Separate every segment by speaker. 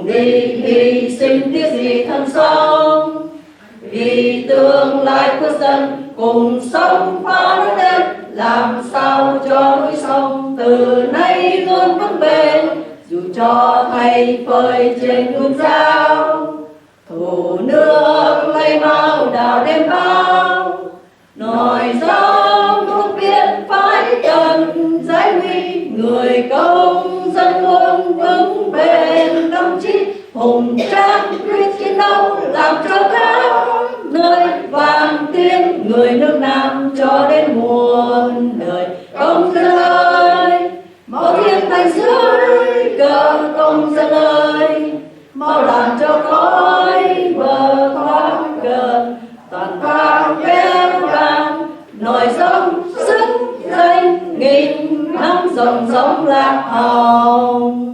Speaker 1: vì hy sinh tiếc gì thân sống, vì tương lai quốc dân cùng sống qua đất đen, làm sao cho núi sông từ nay luôn vững bền, dù cho thay phơi trên núi cao. Thủ nước lấy máu đào đêm bao, nổi gió nước biển phải cần giải nguy, người công dân luôn vững bền đồng chí, hùng tráng quyết chiến đấu làm cho khắp nơi vang tiếng người nước Nam cho đến muôn đời. Công dân ơi, mau thiên thành dưới cờ công dân ơi, mau làm cho khói bờ thoáng gần, toàn vang véo vang nổi giống sức danh nghìn năm dòng giống lạc hồng.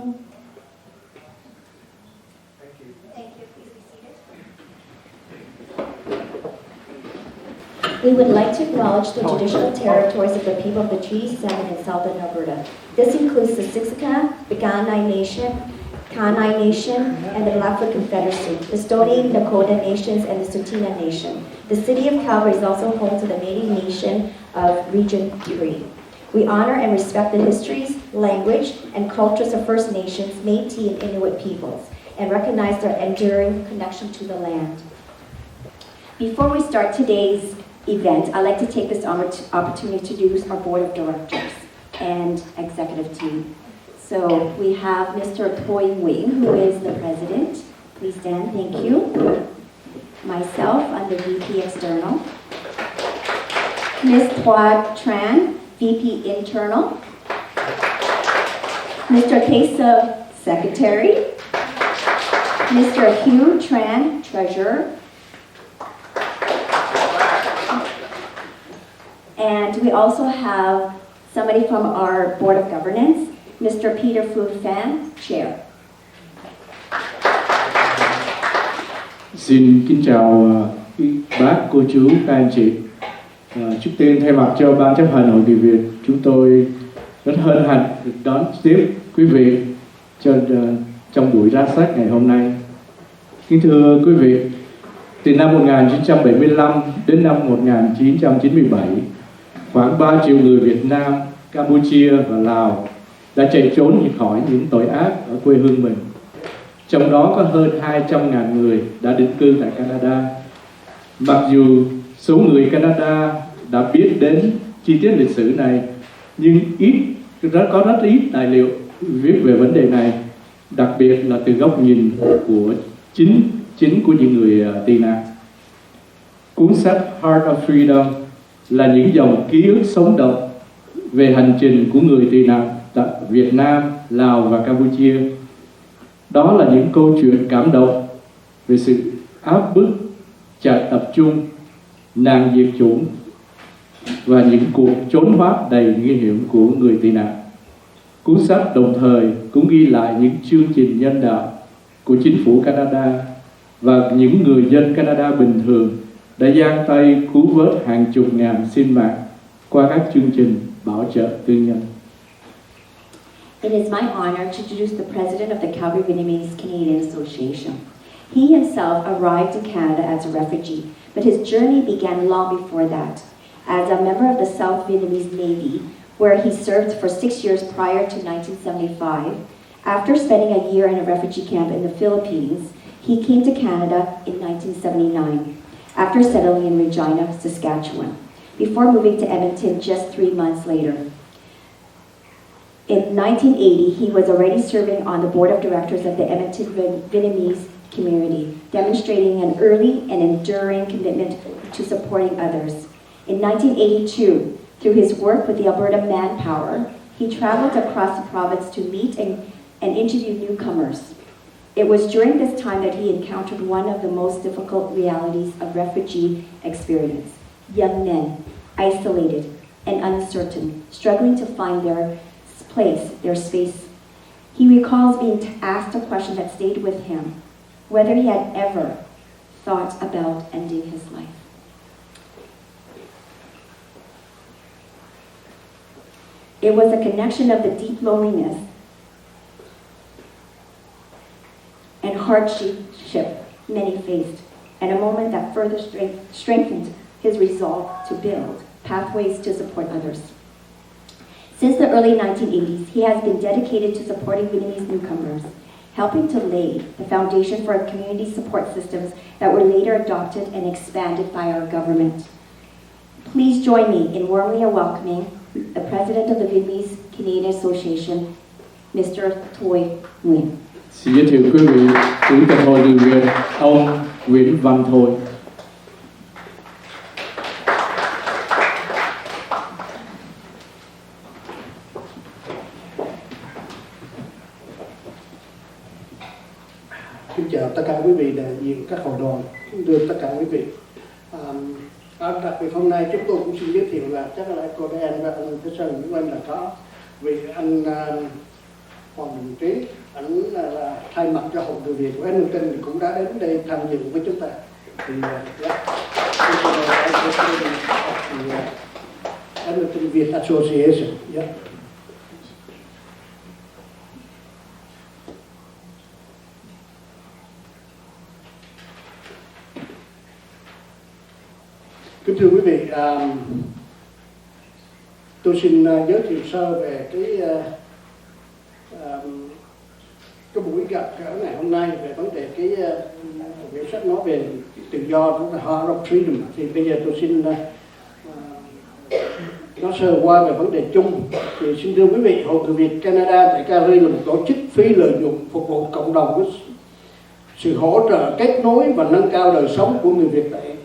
Speaker 2: We would like to acknowledge the traditional territories of the people of the Treaty 7 in southern Alberta. This includes the Siksika, the Kainai Nation, Kainai Nation, and the Blackfoot Confederacy, the Stoney Nakoda Nations, and the Tsuut'ina Nation. The city of Calgary is also home to the Native Nation of Region 3. We honor and respect the histories, language, and cultures of First Nations, Métis, and Inuit peoples, and recognize their enduring connection to the land. Before we start today's event, I'd like to take this opportunity to introduce our board of directors and executive team. So we have Mr. Toy Wing, who is the president. Please stand, thank you. Myself, I'm the VP External. Ms. Hua Tran, VP Internal. Mr. Kesa, Secretary. Mr. Hugh Tran, Treasurer. And we also have somebody from our Board of Governance, Mr. Peter Phu Phan, Chair.
Speaker 3: Xin kính chào bác, cô chú, các anh chị. Trước tiên thay mặt cho Ban chấp hành Hội Người Việt, chúng tôi rất hân hạnh được đón tiếp quý vị trong buổi ra sách ngày hôm nay. Kính thưa quý vị, từ năm 1975 đến năm 1997, khoảng 3 triệu người Việt Nam, Campuchia và Lào đã chạy trốn khỏi những tội ác ở quê hương mình. Trong đó có hơn 200.000 người đã định cư tại Canada. Mặc dù số người Canada đã biết đến chi tiết lịch sử này, nhưng có rất ít tài liệu viết về vấn đề này, đặc biệt là từ góc nhìn của chính của những người tị nạn. Cuốn sách Heart of Freedom là những dòng ký ức sống động về hành trình của người tị nạn tại Việt Nam, Lào và Campuchia. Đó là những câu chuyện cảm động về sự áp bức, trại tập trung, nạn diệt chủng và những cuộc trốn thoát đầy nguy hiểm của người tị nạn. Cuốn sách đồng thời cũng ghi lại những chương trình nhân đạo của chính phủ Canada và những người dân Canada bình thường đã giang tay cứu vớt hàng chục ngàn sinh mạng qua các chương trình bảo trợ tư nhân.
Speaker 2: It is my honor to introduce the president of the Calgary Vietnamese Association. He himself arrived in Canada as a refugee, but his journey began long before that. As a member of the South Vietnamese Navy, where he served for 6 years prior to 1975, after spending a year in a refugee camp in the Philippines, he came to Canada in 1979, after settling in Regina, Saskatchewan, before moving to Edmonton just 3 months later. In 1980, he was already serving on the board of directors of the Edmonton Vietnamese community, demonstrating an early and enduring commitment to supporting others. In 1982, through his work with the Alberta Manpower, he traveled across the province to meet and interview newcomers. It was during this time that he encountered one of the most difficult realities of refugee experience: young men, isolated and uncertain, struggling to find their place, their space. He recalls being asked a question that stayed with him, whether he had ever thought about ending his life. It was a connection of the deep loneliness and hardship many faced, and a moment that further strengthened his resolve to build pathways to support others. Since the early 1980s, he has been dedicated to supporting Vietnamese newcomers, helping to lay the foundation for community support systems that were later adopted and expanded by our government. Please join me in warmly welcoming the President of the Vietnamese Canadian Association, Mr. Thôi Nguyen.
Speaker 3: Xin giới thiệu quý vị Chủ tịch Hội Người Việt, ông Nguyễn Văn Thôi.
Speaker 4: Kính chào tất cả quý vị đại diện các hội đoàn, kính thưa tất cả quý vị. Đặc biệt hôm nay chúng tôi cũng xin giới thiệu là chắc là cô Đen và anh Thế Sơn Nguyễn Anh là có, vì anh Hoàng Đình Trí, anh là thay mặt cho Hội Người Việt của Edmonton thì cũng đã đến đây tham dự với chúng ta. Thì Edmonton Việt Association. Kính thưa quý vị, tôi xin giới thiệu sơ về cái buổi gặp ở ngày hôm nay về vấn đề cái quyển sách nói về tự do, đó là Heart of Freedom. Thì bây giờ tôi xin nói sơ qua về vấn đề chung. Thì xin thưa quý vị, Hội Người Việt Canada tại Calgary là một tổ chức phi lợi nhuận phục vụ cộng đồng với sự hỗ trợ kết nối và nâng cao đời sống của người Việt tại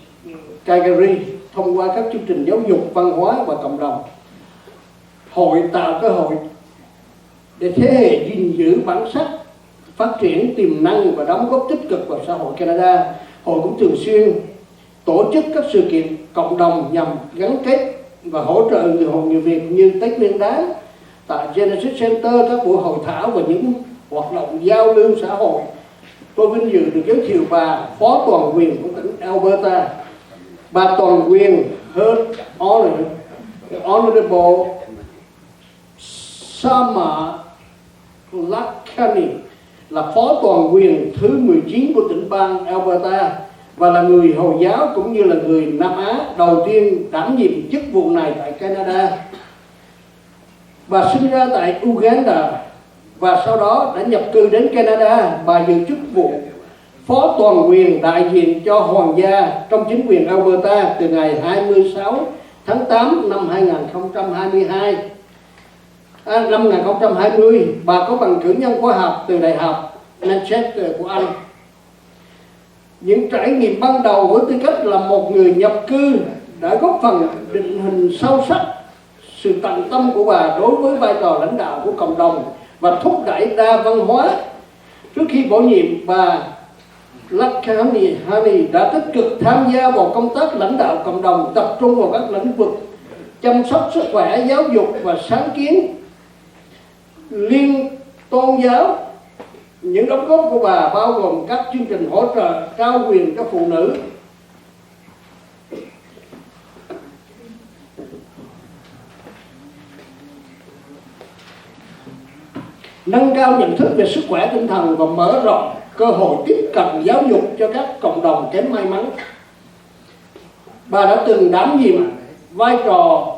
Speaker 4: Calgary thông qua các chương trình giáo dục, văn hóa và cộng đồng. Hội tạo cơ hội để thế hệ gìn giữ bản sắc, phát triển tiềm năng và đóng góp tích cực vào xã hội Canada. Hội cũng thường xuyên tổ chức các sự kiện cộng đồng nhằm gắn kết và hỗ trợ người Việt như Tết Nguyên Đán tại Genesis Center, các buổi hội thảo và những hoạt động giao lưu xã hội. Tôi vinh dự được giới thiệu bà Phó Toàn quyền của tỉnh Alberta, bà Toàn quyền Honorable Salma Lakhani là Phó Toàn quyền thứ 19 của tỉnh bang Alberta và là người Hồi giáo cũng như là người Nam Á đầu tiên đảm nhiệm chức vụ này tại Canada. Bà sinh ra tại Uganda và sau đó đã nhập cư đến Canada. Bà giữ chức vụ Phó Toàn quyền đại diện cho Hoàng gia trong chính quyền Alberta từ ngày 26 tháng 8 năm 2020. Bà có bằng cử nhân khoa học từ Đại học Manchester của Anh. Những trải nghiệm ban đầu với tư cách là một người nhập cư đã góp phần định hình sâu sắc sự tận tâm của bà đối với vai trò lãnh đạo của cộng đồng và thúc đẩy đa văn hóa. Trước khi bổ nhiệm, bà Lakhani đã tích cực tham gia vào công tác lãnh đạo cộng đồng, tập trung vào các lĩnh vực chăm sóc sức khỏe, giáo dục và sáng kiến liên tôn giáo. Những đóng góp của bà bao gồm các chương trình hỗ trợ trao quyền cho phụ nữ, nâng cao nhận thức về sức khỏe tinh thần và mở rộng cơ hội tiếp cận giáo dục cho các cộng đồng kém may mắn. Bà đã từng đảm nhiệm vai trò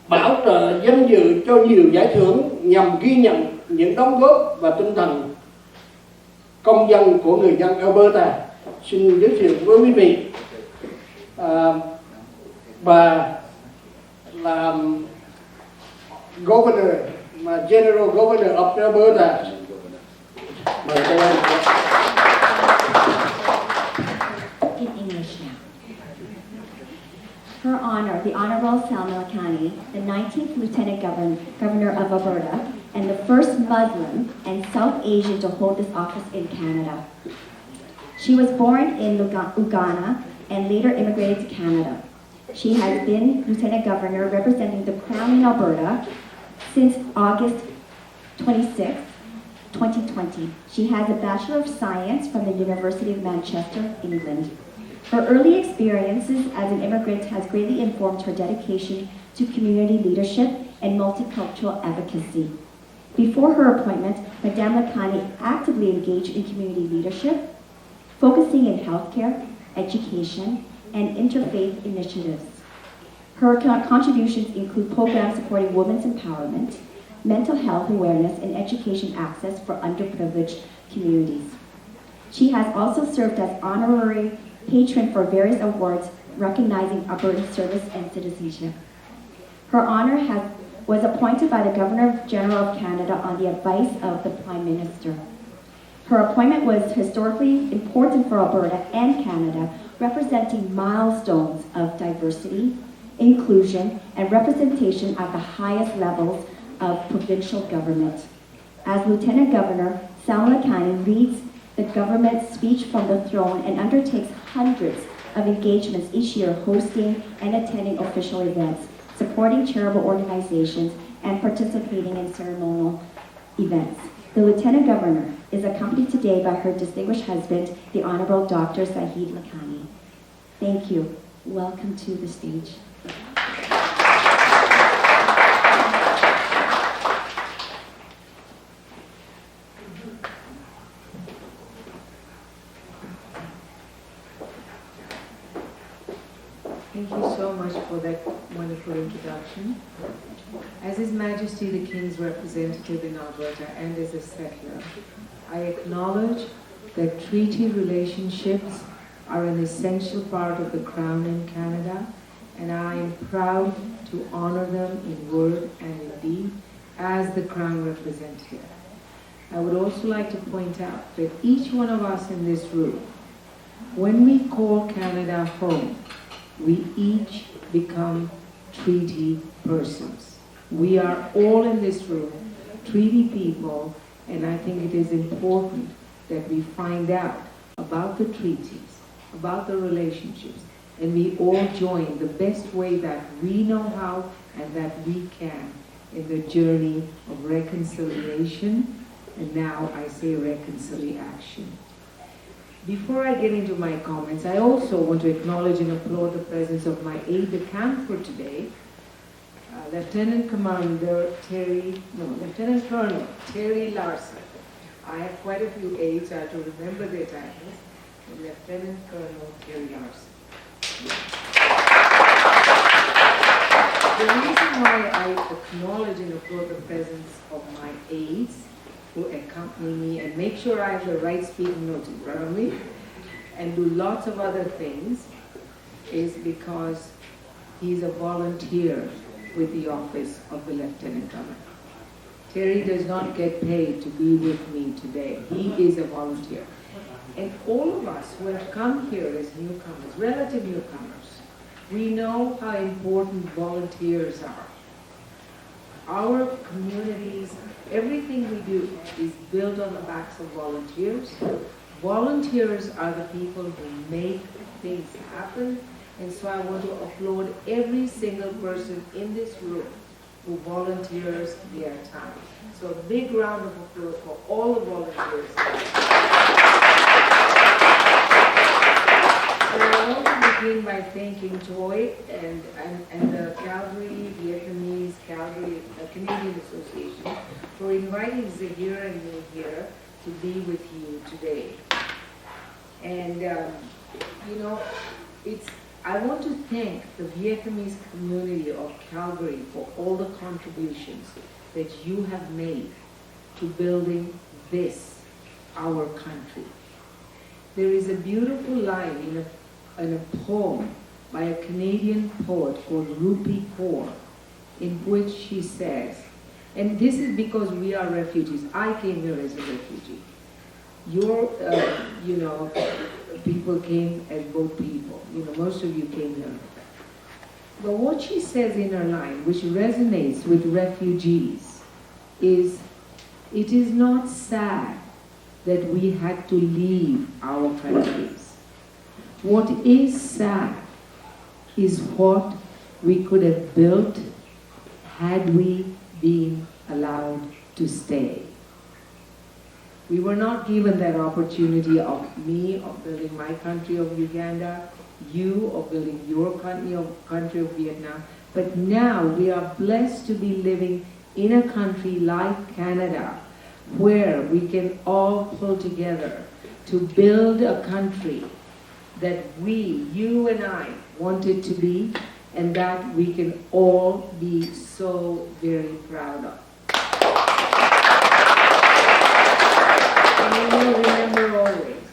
Speaker 4: bảo trợ danh dự cho nhiều giải thưởng nhằm ghi nhận những đóng góp và tinh thần công dân của người dân Alberta. Xin giới thiệu với quý vị, bà là Governor, General Governor of Alberta. Mời cô em.
Speaker 2: In English now. Her Honor, the Honorable Salma Lakhani, the 19th Lieutenant Governor of Alberta, and the first Muslim and South Asian to hold this office in Canada. She was born in Uganda and later immigrated to Canada. She has been Lieutenant Governor representing the Crown in Alberta since August 26, 2020. She has a Bachelor of Science from the University of Manchester, England. Her early experiences as an immigrant has greatly informed her dedication to community leadership and multicultural advocacy. Before her appointment, Madame Lakhani actively engaged in community leadership, focusing in healthcare, education, and interfaith initiatives. Her contributions include programs supporting women's empowerment, mental health awareness, and education access for underprivileged communities. She has also served as honorary patron for various awards recognizing Alberta service and citizenship. Her honor was appointed by the Governor General of Canada on the advice of the Prime Minister. Her appointment was historically important for Alberta and Canada, representing milestones of diversity, inclusion, and representation at the highest levels of provincial government. As Lieutenant Governor, Salma Lakhani leads the government's speech from the throne and undertakes hundreds of engagements each year, hosting and attending official events, supporting charitable organizations, and participating in ceremonial events. The Lieutenant Governor is accompanied today by her distinguished husband, the Honorable Dr. Zahid Lakhani. Thank you. Welcome to the stage.
Speaker 5: Thank you so much for that wonderful introduction. As His Majesty the King's representative in Alberta and as a settler, I acknowledge that treaty relationships are an essential part of the Crown in Canada, and I am proud to honor them in word and in deed as the Crown representative. I would also like to point out that each one of us in this room, when we call Canada home, we each become treaty persons. We are all in this room treaty people, and I think it is important that we find out about the treaties, about the relationships, and we all join the best way that we know how and that we can in the journey of reconciliation, and now I say reconciliation. Before I get into my comments, I also want to acknowledge and applaud the presence of my aide-de-camp for today, Lieutenant Colonel Terry Larson. I have quite a few aides, I have to remember their titles. Lieutenant Colonel Terry Larson. The reason why I acknowledge and applaud the presence of my aides who accompany me and make sure I have the right speaking notes in front of me and do lots of other things is because he's a volunteer with the office of the Lieutenant Governor. Terry does not get paid to be with me today. He is a volunteer. And all of us who have come here as newcomers, relative newcomers, we know how important volunteers are. Our communities, everything we do is built on the backs of volunteers. Volunteers are the people who make things happen, and so I want to applaud every single person in this room who volunteers their time. So a big round of applause for all the volunteers. So I want to begin by thanking Joy and the Calgary Vietnamese Canadian Association for inviting Zahir and me here to be with you today. And I want to thank the Vietnamese community of Calgary for all the contributions that you have made to building this, our country. There is a beautiful line in a poem by a Canadian poet called Rupi Kaur, in which she says, and this is because we are refugees. I came here as a refugee. People came as both people. Most of you came here. But what she says in her line, which resonates with refugees, is, it is not sad that we had to leave our countries. What is sad is what we could have built had we been allowed to stay. We were not given that opportunity of building my country of Uganda, you of building your country of Vietnam, but now we are blessed to be living in a country like Canada, where we can all pull together to build a country that we, you and I, want it to be, and that we can all be so very proud of. And we will remember always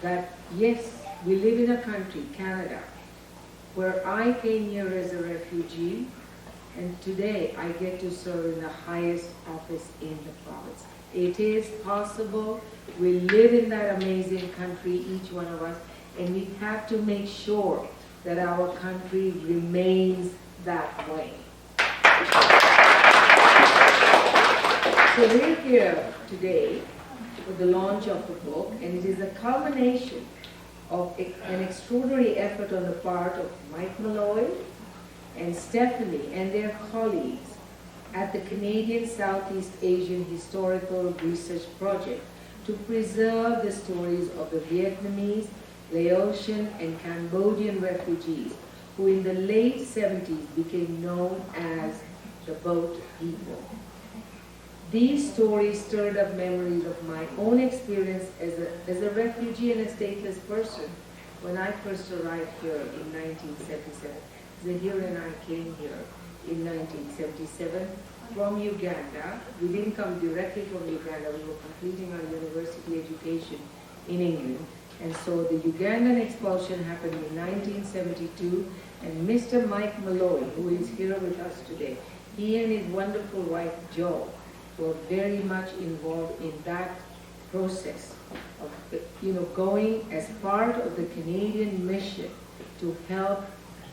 Speaker 5: that, yes, we live in a country, Canada, where I came here as a refugee, and today I get to serve in the highest office in the province. It is possible. We live in that amazing country, each one of us, and we have to make sure that our country remains that way. So we're here today for the launch of the book, and it is a culmination of an extraordinary effort on the part of Mike Malloy and Stephanie and their colleagues at the Canadian Southeast Asian Historical Research Project to preserve the stories of the Vietnamese, Laotian, and Cambodian refugees who in the late 70s became known as the Boat People. These stories stirred up memories of my own experience as a refugee and a stateless person when I first arrived here in 1977. Zahir and I came here in 1977 from Uganda. We didn't come directly from Uganda. We were completing our university education in England. And so the Ugandan expulsion happened in 1972, and Mr. Mike Malloy, who is here with us today, he and his wonderful wife Jo were very much involved in that process of, going as part of the Canadian mission to help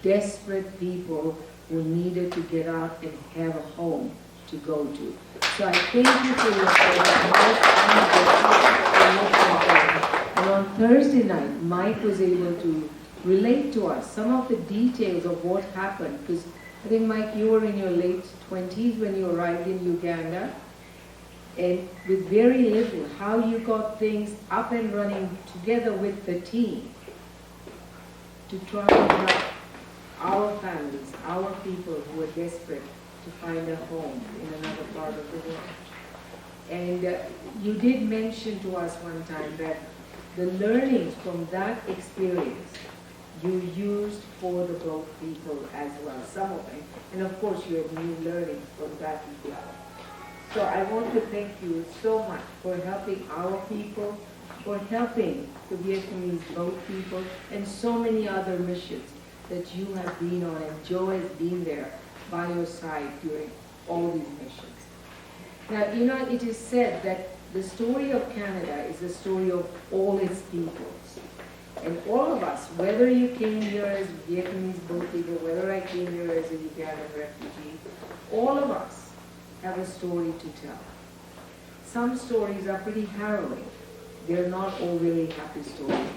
Speaker 5: desperate people who needed to get out and have a home to go to. So I thank you for your support. And on Thursday night, Mike was able to relate to us some of the details of what happened, because I think, Mike, you were in your late 20s when you arrived in Uganda, and with very little, how you got things up and running together with the team to try and help our families, our people who are desperate to find a home in another part of the world. And you did mention to us one time that the learnings from that experience you used for the boat people as well, some of them. And of course you have new learnings from that as well. So I want to thank you so much for helping our people, for helping the Vietnamese boat people, and so many other missions that you have been on, and Jo has been there by your side during all these missions. Now, it is said that the story of Canada is the story of all its peoples. And all of us, whether you came here as Vietnamese boat people, whether I came here as a Ugandan refugee, all of us have a story to tell. Some stories are pretty harrowing. They're not all really happy stories.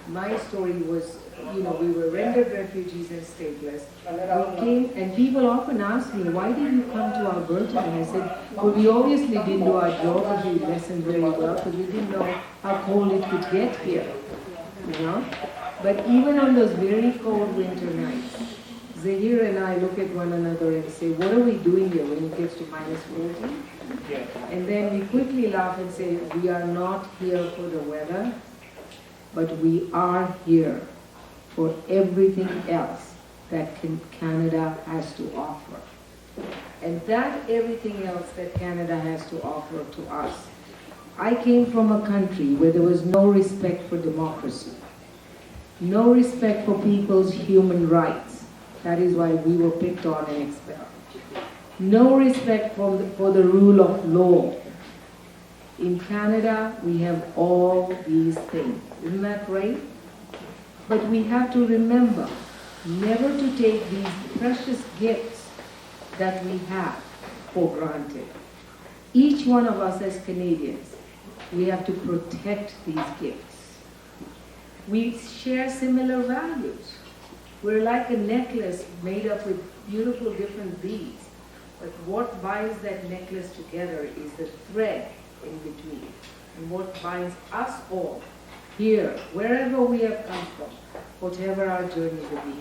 Speaker 5: My story was, we were rendered refugees and stateless. We came, and people often ask me, why did you come to Alberta? And I said, well, we obviously didn't do our geography lesson very well, because we didn't know how cold it could get here, But even on those very cold winter nights, Zahir and I look at one another and say, what are we doing here when it gets to -40? And then we quickly laugh and say, we are not here for the weather, but we are here for everything else that Canada has to offer. And that everything else that Canada has to offer to us. I came from a country where there was no respect for democracy, no respect for people's human rights. That is why we were picked on and expelled. No respect for the rule of law. In Canada, we have all these things. Isn't that right? But we have to remember never to take these precious gifts that we have for granted. Each one of us as Canadians, we have to protect these gifts. We share similar values. We're like a necklace made up with beautiful different beads. But what binds that necklace together is the thread in between. And what binds us all here, wherever we have come from, whatever our journey will be,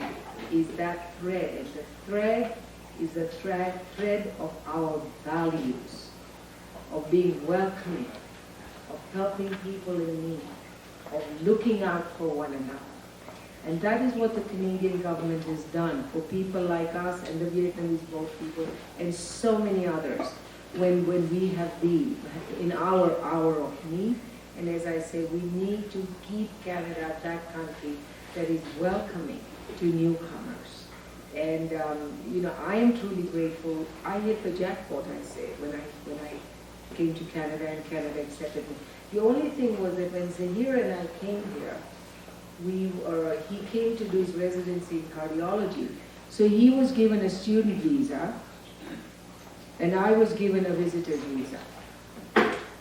Speaker 5: is that thread. And the thread is the thread of our values, of being welcoming, of helping people in need, of looking out for one another. And that is what the Canadian government has done for people like us and the Vietnamese boat people and so many others when we have been in our hour of need. And as I say, we need to keep Canada that country that is welcoming to newcomers. And I am truly grateful. I hit the jackpot, I say, when I came to Canada and Canada accepted me. The only thing was that when Zahir and I came here, he came to do his residency in cardiology. So he was given a student visa, and I was given a visitor's visa.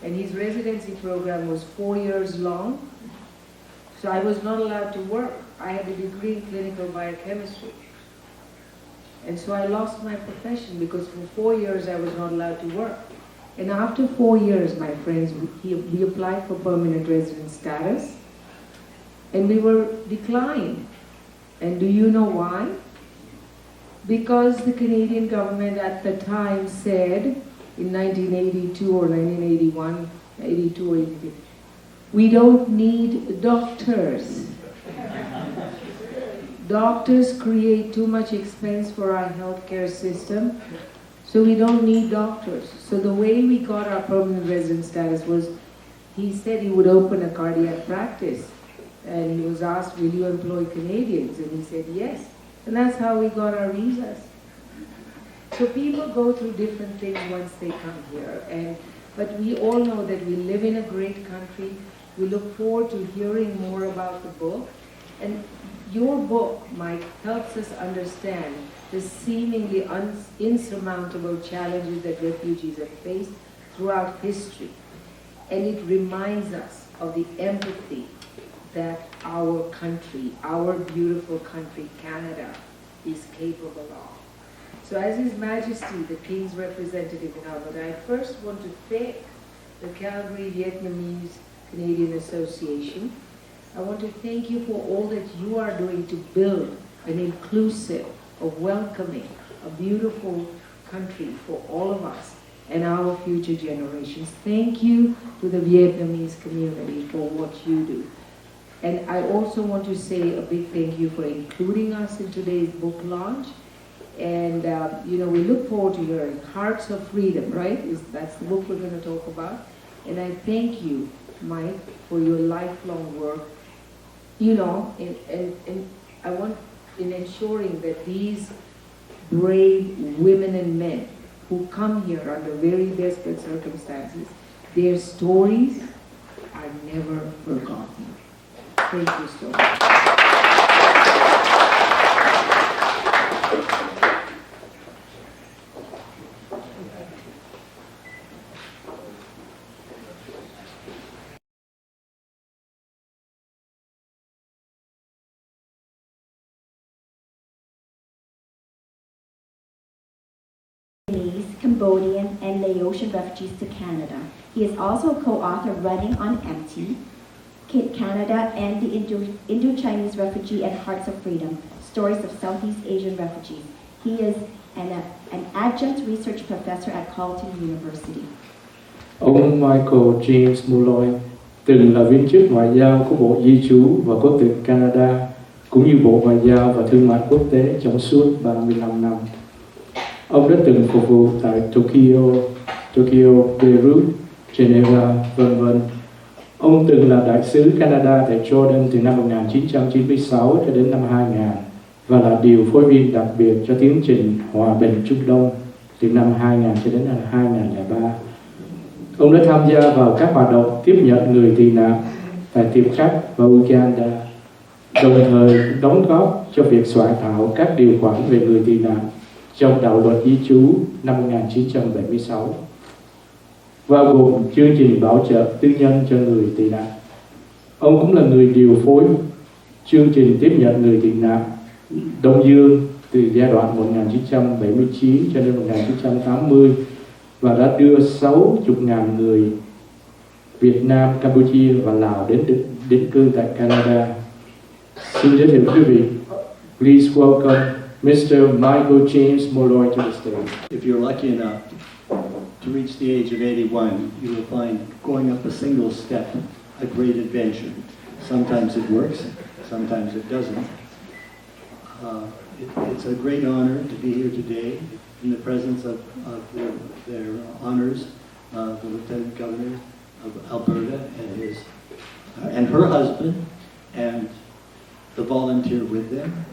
Speaker 5: And his residency program was 4 years long, so I was not allowed to work. I had a degree in clinical biochemistry. And so I lost my profession because for 4 years I was not allowed to work. And after 4 years, my friends, we applied for permanent resident status, and we were declined. And do you know why? Because the Canadian government at the time said, in 1982 or 1981, 82 or 83, we don't need doctors. Doctors create too much expense for our healthcare system, so we don't need doctors. So the way we got our permanent resident status was, he said he would open a cardiac practice, and he was asked, will you employ Canadians? And he said yes. And that's how we got our visas. So people go through different things once they come here, but we all know that we live in a great country. We look forward to hearing more about the book. And your book, Mike, helps us understand the seemingly insurmountable challenges that refugees have faced throughout history. And it reminds us of the empathy that our country, our beautiful country, Canada, is capable of. So as His Majesty, the King's representative in Alberta, I first want to thank the Calgary Vietnamese Canadian Association. I want to thank you for all that you are doing to build an inclusive, a welcoming, a beautiful country for all of us and our future generations. Thank you to the Vietnamese community for what you do. And I also want to say a big thank you for including us in today's book launch. And we look forward to hearing Hearts of Freedom, right? That's the book we're going to talk about. And I thank you, Mike, for your lifelong work. And I want in ensuring that these brave women and men who come here under very desperate circumstances, their stories are never forgotten. Thank you so much.
Speaker 2: Cambodian, and Laotian refugees to Canada. He is also a co-author Running on Empty, Canada and the Indo-Chinese Refugee and Hearts of Freedom, Stories of Southeast Asian Refugees. He is an adjunct research professor at Carleton University.
Speaker 3: Ông Michael James Mulloy từng là viên chức ngoại giao của Bộ Di trú và Quốc tịch Canada, cũng như Bộ Ngoại giao và Thương mại Quốc tế trong suốt 35 năm. Ông đã từng phục vụ tại Tokyo, Beirut, Geneva, v.v. Ông từng là đại sứ Canada tại Jordan từ năm 1996 cho đến năm 2000 và là điều phối viên đặc biệt cho tiến trình hòa bình Trung Đông từ năm 2000 cho đến năm 2003. Ông đã tham gia vào các hoạt động tiếp nhận người tị nạn tại Tiệp Khắc và Uganda, đồng thời đóng góp cho việc soạn thảo các điều khoản về người tị nạn trong đạo luật di trú năm 1976, bao gồm chương trình bảo trợ tư nhân cho người tị nạn. Ông cũng là người điều phối chương trình tiếp nhận người tị nạn Đông Dương từ giai đoạn 1979 cho đến 1980 và đã đưa 60.000 người Việt Nam, Campuchia và Lào đến định cư tại Canada. Xin giới thiệu quý vị, please welcome Mr. Michael James Molloy to the stage.
Speaker 6: If you're lucky enough to reach the age of 81, you will find going up a single step a great adventure. Sometimes it works, sometimes it doesn't. It's a great honor to be here today in the presence of their honors, the Lieutenant Governor of Alberta and her husband, and the volunteer with them.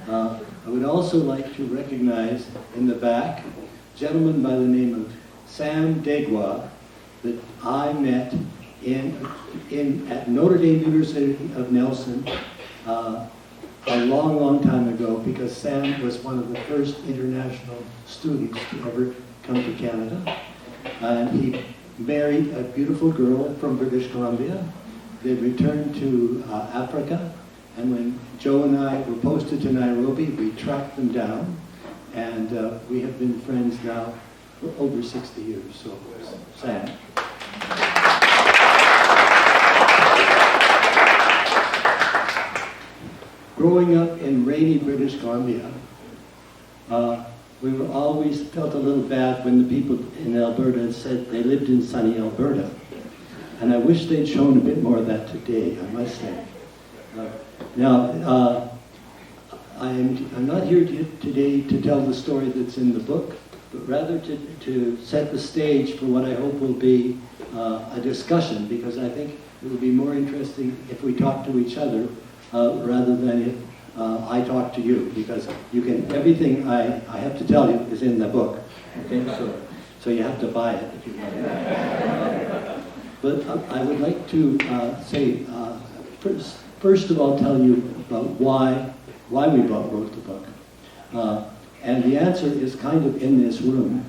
Speaker 6: I would also like to recognize in the back a gentleman by the name of Sam Degwa that I met at Notre Dame University of Nelson a long time ago, because Sam was one of the first international students to ever come to Canada. And he married a beautiful girl from British Columbia. They returned to Africa, and when Joe and I were posted to Nairobi, we tracked them down, and we have been friends now for over 60 years. So, Sam. Growing up in rainy British Columbia, we were always felt a little bad when the people in Alberta said they lived in sunny Alberta. And I wish they'd shown a bit more of that today, I must say. I'm not here today to tell the story that's in the book, but rather to set the stage for what I hope will be a discussion, because I think it will be more interesting if we talk to each other rather than if I talk to you, because everything I have to tell you is in the book. Okay, so you have to buy it if you want. But I would like to say first of all tell you about why we wrote the book, and the answer is kind of in this room,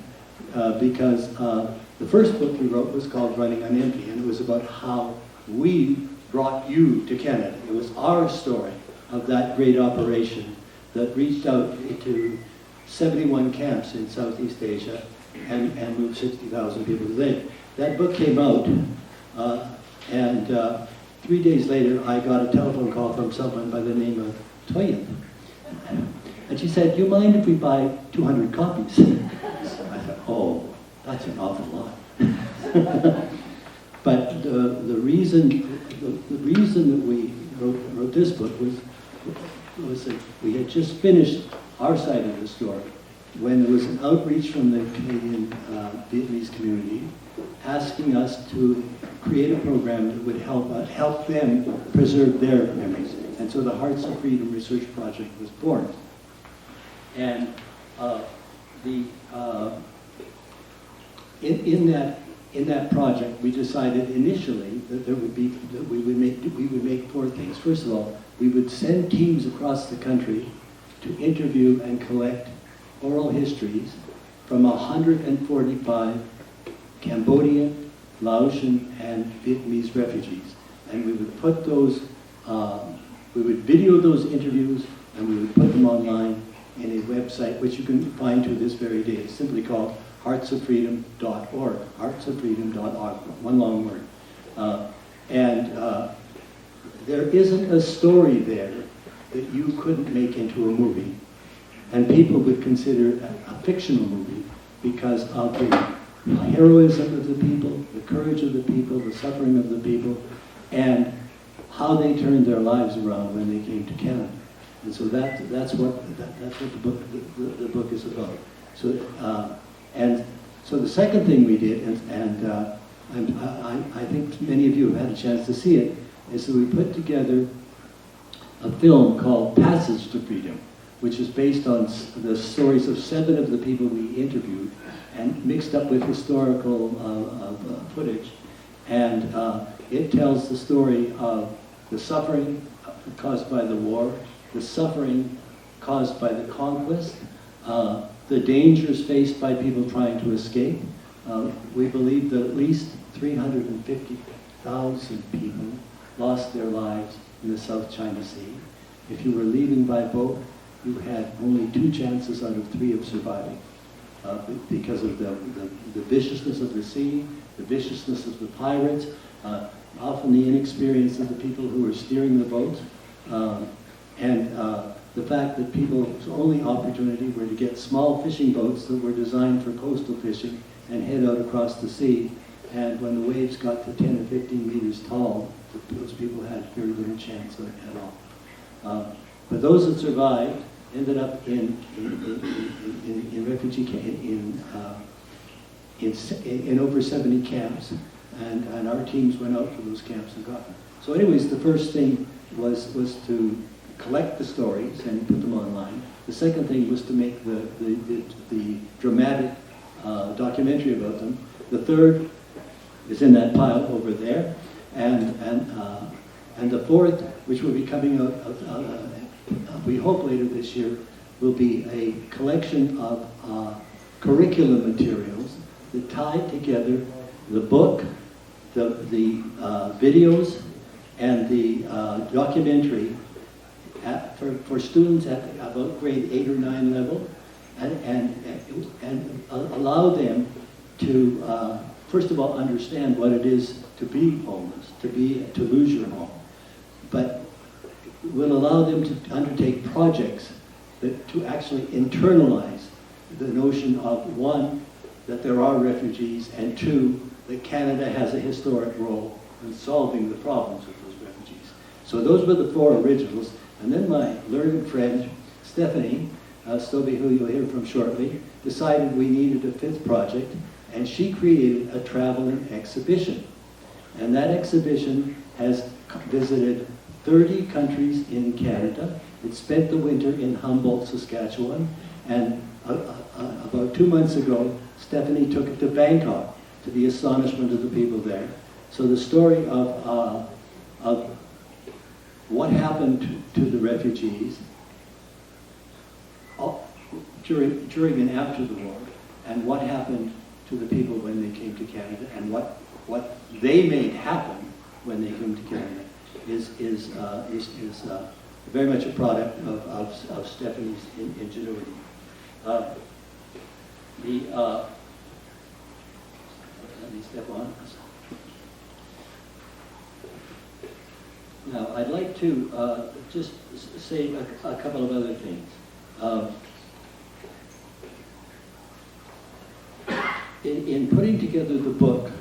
Speaker 6: because the first book we wrote was called Running on Empty, and it was about how we brought you to Canada. It was our story of that great operation that reached out to 71 camps in Southeast Asia and moved 60,000 people a day. That book came out, and 3 days later I got a telephone call from someone by the name of Toyin. And she said, "Do you mind if we buy 200 copies?" I thought, oh, that's an awful lot. But the reason that we wrote this book was that we had just finished our side of the story when there was an outreach from the Canadian Vietnamese community asking us to create a program that would help them preserve their memories. And so the Hearts of Freedom Research Project was born. And in that project, we decided initially that we would make four things. First of all, we would send teams across the country to interview and collect oral histories from 145 Cambodian, Laotian, and Vietnamese refugees, and we would put those, we would video those interviews, and we would put them online in a website which you can find to this very day. It's simply called heartsoffreedom.org. Heartsoffreedom.org, one long word. There isn't a story there that you couldn't make into a movie, and people would consider a fictional movie because of the heroism of the people, the courage of the people, the suffering of the people, and how they turned their lives around when they came to Canada. And so that's what the book is about. So the second thing we did, and I think many of you have had a chance to see it, is that we put together a film called Passage to Freedom, which is based on the stories of 7 of the people we interviewed and mixed up with historical footage. And it tells the story of the suffering caused by the war, the suffering caused by the conquest, the dangers faced by people trying to escape. We believe that at least 350,000 people lost their lives in the South China Sea. If you were leaving by boat, you had only 2 chances out of 3 of surviving because of the viciousness of the sea, the viciousness of the pirates, often the inexperience of the people who were steering the boat, and the fact that people's only opportunity were to get small fishing boats that were designed for coastal fishing and head out across the sea. And when the waves got to 10 or 15 meters tall, those people had very little chance at all. But those that survived ended up in refugee in over 70 camps, and our teams went out to those camps and got them. So anyways, the first thing was to collect the stories and put them online. The second thing was to make the dramatic documentary about them. The third is in that pile over there, and the fourth, which will be coming out, we hope later this year, will be a collection of curriculum materials that tie together the book, the videos, and the documentary for students at about grade 8 or 9 level, and allow them to first of all understand what it is to be homeless, to lose your home, but will allow them to undertake projects to actually internalize the notion of, one, that there are refugees, and two, that Canada has a historic role in solving the problems of those refugees. So those were the 4 originals, and then my learned friend, Stephanie Stobie, who you'll hear from shortly, decided we needed a 5th project, and she created a traveling exhibition. And that exhibition has visited 30 countries in Canada. It spent the winter in Humboldt, Saskatchewan, and about 2 months ago, Stephanie took it to Bangkok, to the astonishment of the people there. So the story of what happened to the refugees during and after the war, and what happened to the people when they came to Canada, and what they made happen when they came to Canada is very much a product of Stephanie's ingenuity. Let me step on. Now, I'd like to just say a couple of other things. In putting together the book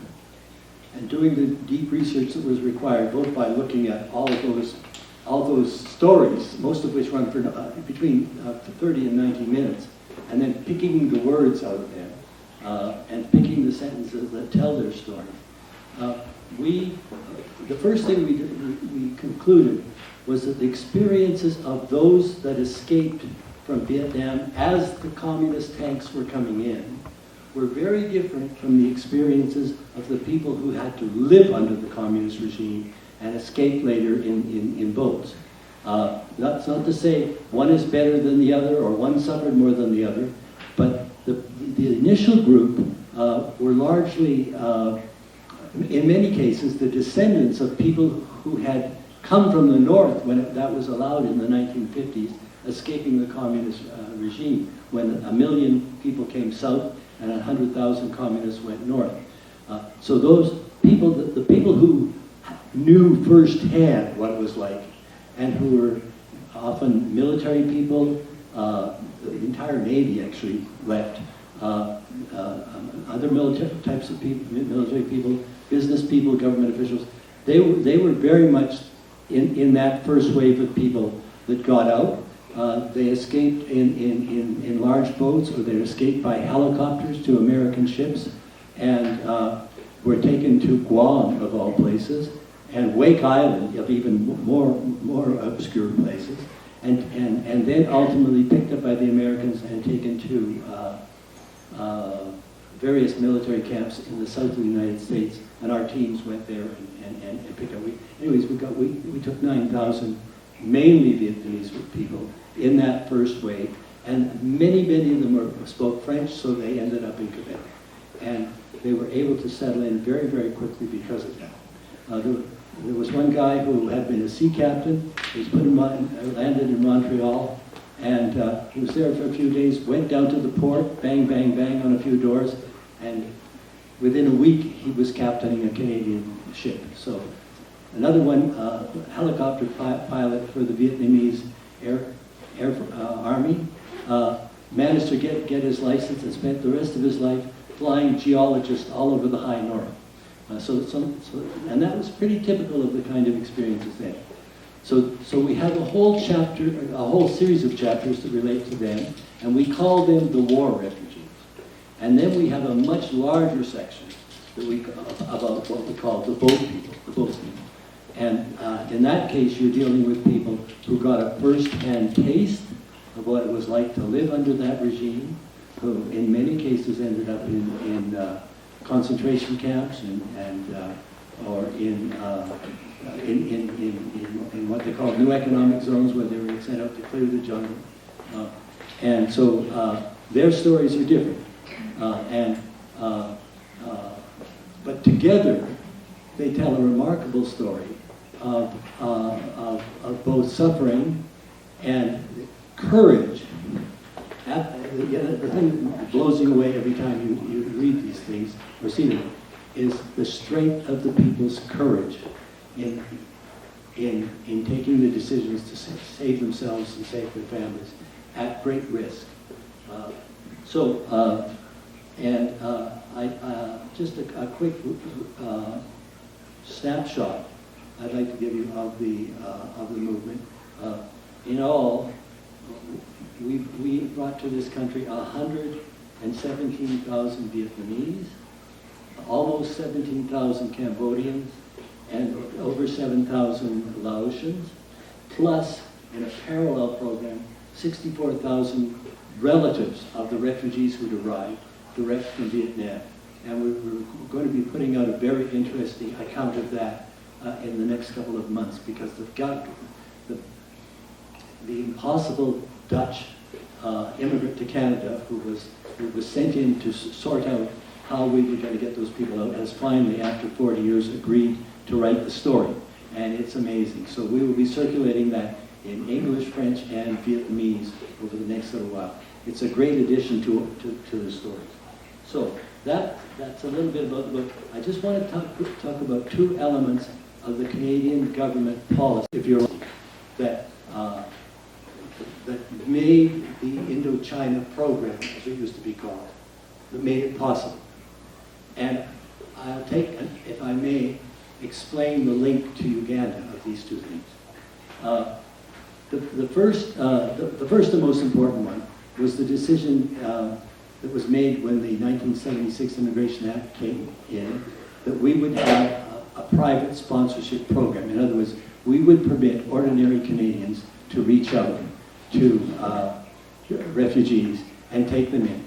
Speaker 6: and doing the deep research that was required, both by looking at all those stories, most of which run for between 30 and 90 minutes, and then picking the words out of them, and picking the sentences that tell their story. The first thing we concluded was that the experiences of those that escaped from Vietnam as the communist tanks were coming in were very different from the experiences of the people who had to live under the communist regime and escape later in boats. That's not to say one is better than the other or one suffered more than the other, but the initial group were largely, in many cases, the descendants of people who had come from the north when that was allowed in the 1950s, escaping the communist regime, when 1 million people came south and 100,000 communists went north. So those people, the people who knew firsthand what it was like, and who were often military people, the entire Navy actually left, other military types of people, military people, business people, government officials, they were very much in that first wave of people that got out. They escaped in large boats, or they escaped by helicopters to American ships, and were taken to Guam, of all places, and Wake Island, of even more obscure places, and then ultimately picked up by the Americans and taken to various military camps in the south of the United States, and our teams went there and picked up. We took 9,000, mainly Vietnamese people, in that first wave, and many of them spoke French, so they ended up in Quebec, and they were able to settle in very, very quickly because of that. There was one guy who had been a sea captain. He was landed in Montreal, and he was there for a few days, went down to the port, bang, bang, bang on a few doors, and within a week he was captaining a Canadian ship. So another one, helicopter pilot for the Vietnamese Army, managed to get his license and spent the rest of his life flying geologists all over the high north. And that was pretty typical of the kind of experiences then. So we have a whole chapter, a whole series of chapters that relate to them, and we call them the war refugees. And then we have a much larger section that about what we call the boat people, And in that case, you're dealing with people who got a first-hand taste of what it was like to live under that regime, who in many cases ended up in concentration camps or in what they call new economic zones, where they were sent out to clear the jungle. And so their stories are different. But together, they tell a remarkable story of both suffering and courage. The thing that blows you away every time you read these things or see them is the strength of the people's courage in taking the decisions to save themselves and save their families at great risk. Just a quick snapshot I'd like to give you of the movement. In all, we brought to this country 117,000 Vietnamese, almost 17,000 Cambodians, and over 7,000 Laotians, plus, in a parallel program, 64,000 relatives of the refugees who'd arrived direct from Vietnam. And we're going to be putting out a very interesting account of that in the next couple of months, because the impossible Dutch immigrant to Canada who was sent in to sort out how we were going to get those people out has finally, after 40 years, agreed to write the story. And it's amazing. So we will be circulating that in English, French, and Vietnamese over the next little while. It's a great addition to the story. So that's a little bit about the book. I just want to talk about two elements of the Canadian government policy, if you're that made the Indochina program, as it used to be called, that made it possible. And I'll take, if I may, explain the link to Uganda of these two things. The first and most important one was the decision that was made when the 1976 Immigration Act came in, that we would have a private sponsorship program. In other words, we would permit ordinary Canadians to reach out to refugees and take them in.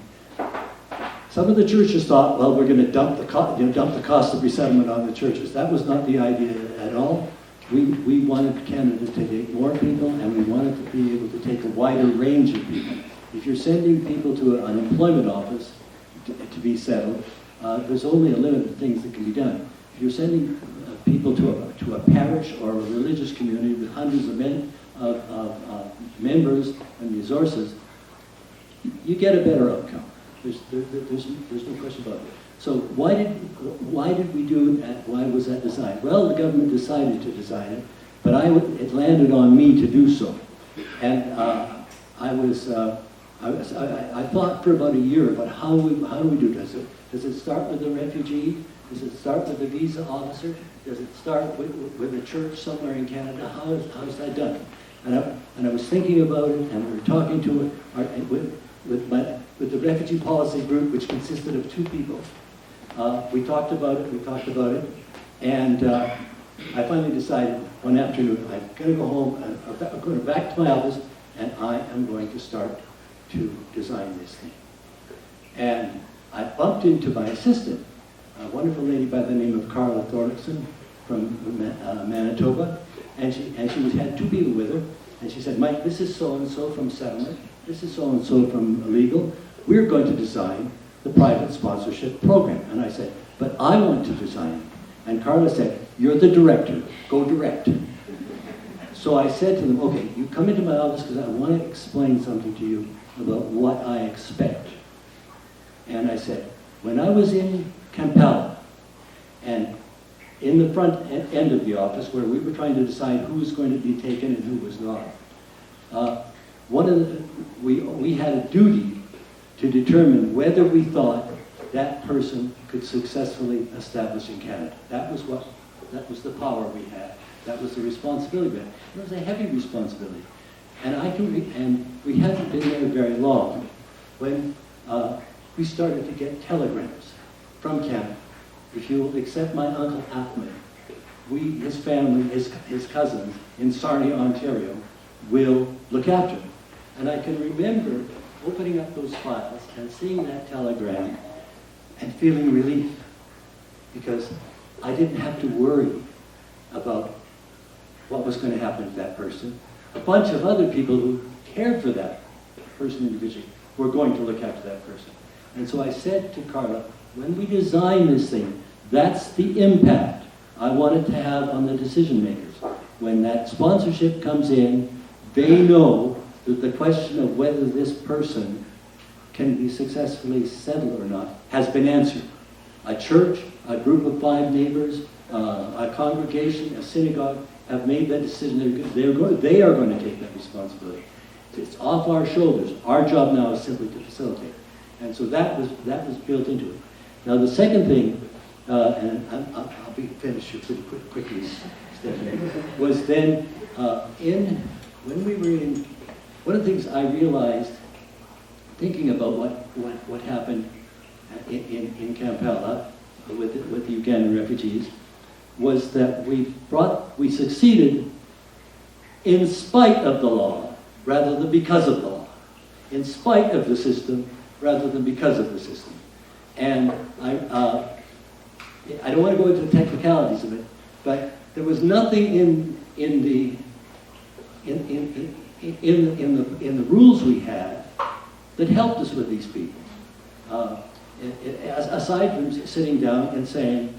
Speaker 6: Some of the churches thought, well, we're going to dump the cost of resettlement on the churches. That was not the idea at all. We wanted Canada to take more people, and we wanted to be able to take a wider range of people. If you're sending people to an employment office to be settled, there's only a limit of things that can be done. If you're sending people to a parish or a religious community with hundreds of members and resources, you get a better outcome. There's no question about it. So why did we do that? Why was that designed? Well, the government decided to design it, but it landed on me to do so. And I thought for about a year about how do we do this? Does it start with the refugee? Does it start with the visa officer? Does it start with a church somewhere in Canada? How is that done? And I was thinking about it, and we were talking to it with the refugee policy group, which consisted of two people. We talked about it, and I finally decided one afternoon, I'm going to go home, I'm going back to my office, and I am going to start to design this thing. And I bumped into my assistant, a wonderful lady by the name of Carla Thorlickson from Manitoba, and she had two people with her, and she said, Mike, this is so-and-so from settlement, this is so-and-so from legal, we're going to design the private sponsorship program. And I said, but I want to design it. And Carla said, you're the director, go direct. So I said to them, okay, you come into my office because I want to explain something to you about what I expect. And I said, when I was in Kampala, and in the front end of the office where we were trying to decide who was going to be taken and who was not, we had a duty to determine whether we thought that person could successfully establish in Canada. That was the power we had. That was the responsibility we had. It was a heavy responsibility. And we hadn't been there very long when we started to get telegrams from Canada. If you will accept my Uncle Ahmed, his family, his cousins in Sarnia, Ontario, will look after him. And I can remember opening up those files and seeing that telegram and feeling relief, because I didn't have to worry about what was going to happen to that person. A bunch of other people who cared for that person individually were going to look after that person. And so I said to Carla, when we design this thing, that's the impact I want it to have on the decision makers. When that sponsorship comes in, they know that the question of whether this person can be successfully settled or not has been answered. A church, a group of 5 neighbors, a congregation, a synagogue have made that decision. They are going to take that responsibility. It's off our shoulders. Our job now is simply to facilitate. And so that was built into it. Now the second thing, and I'll be finished here pretty quickly, Stephanie, was then when we were in, one of the things I realized, thinking about what happened in Kampala with the Ugandan refugees, was that we succeeded in spite of the law rather than because of the law, in spite of the system rather than because of the system. And I don't want to go into the technicalities of it, but there was nothing in the rules we had that helped us with these people. Aside from sitting down and saying,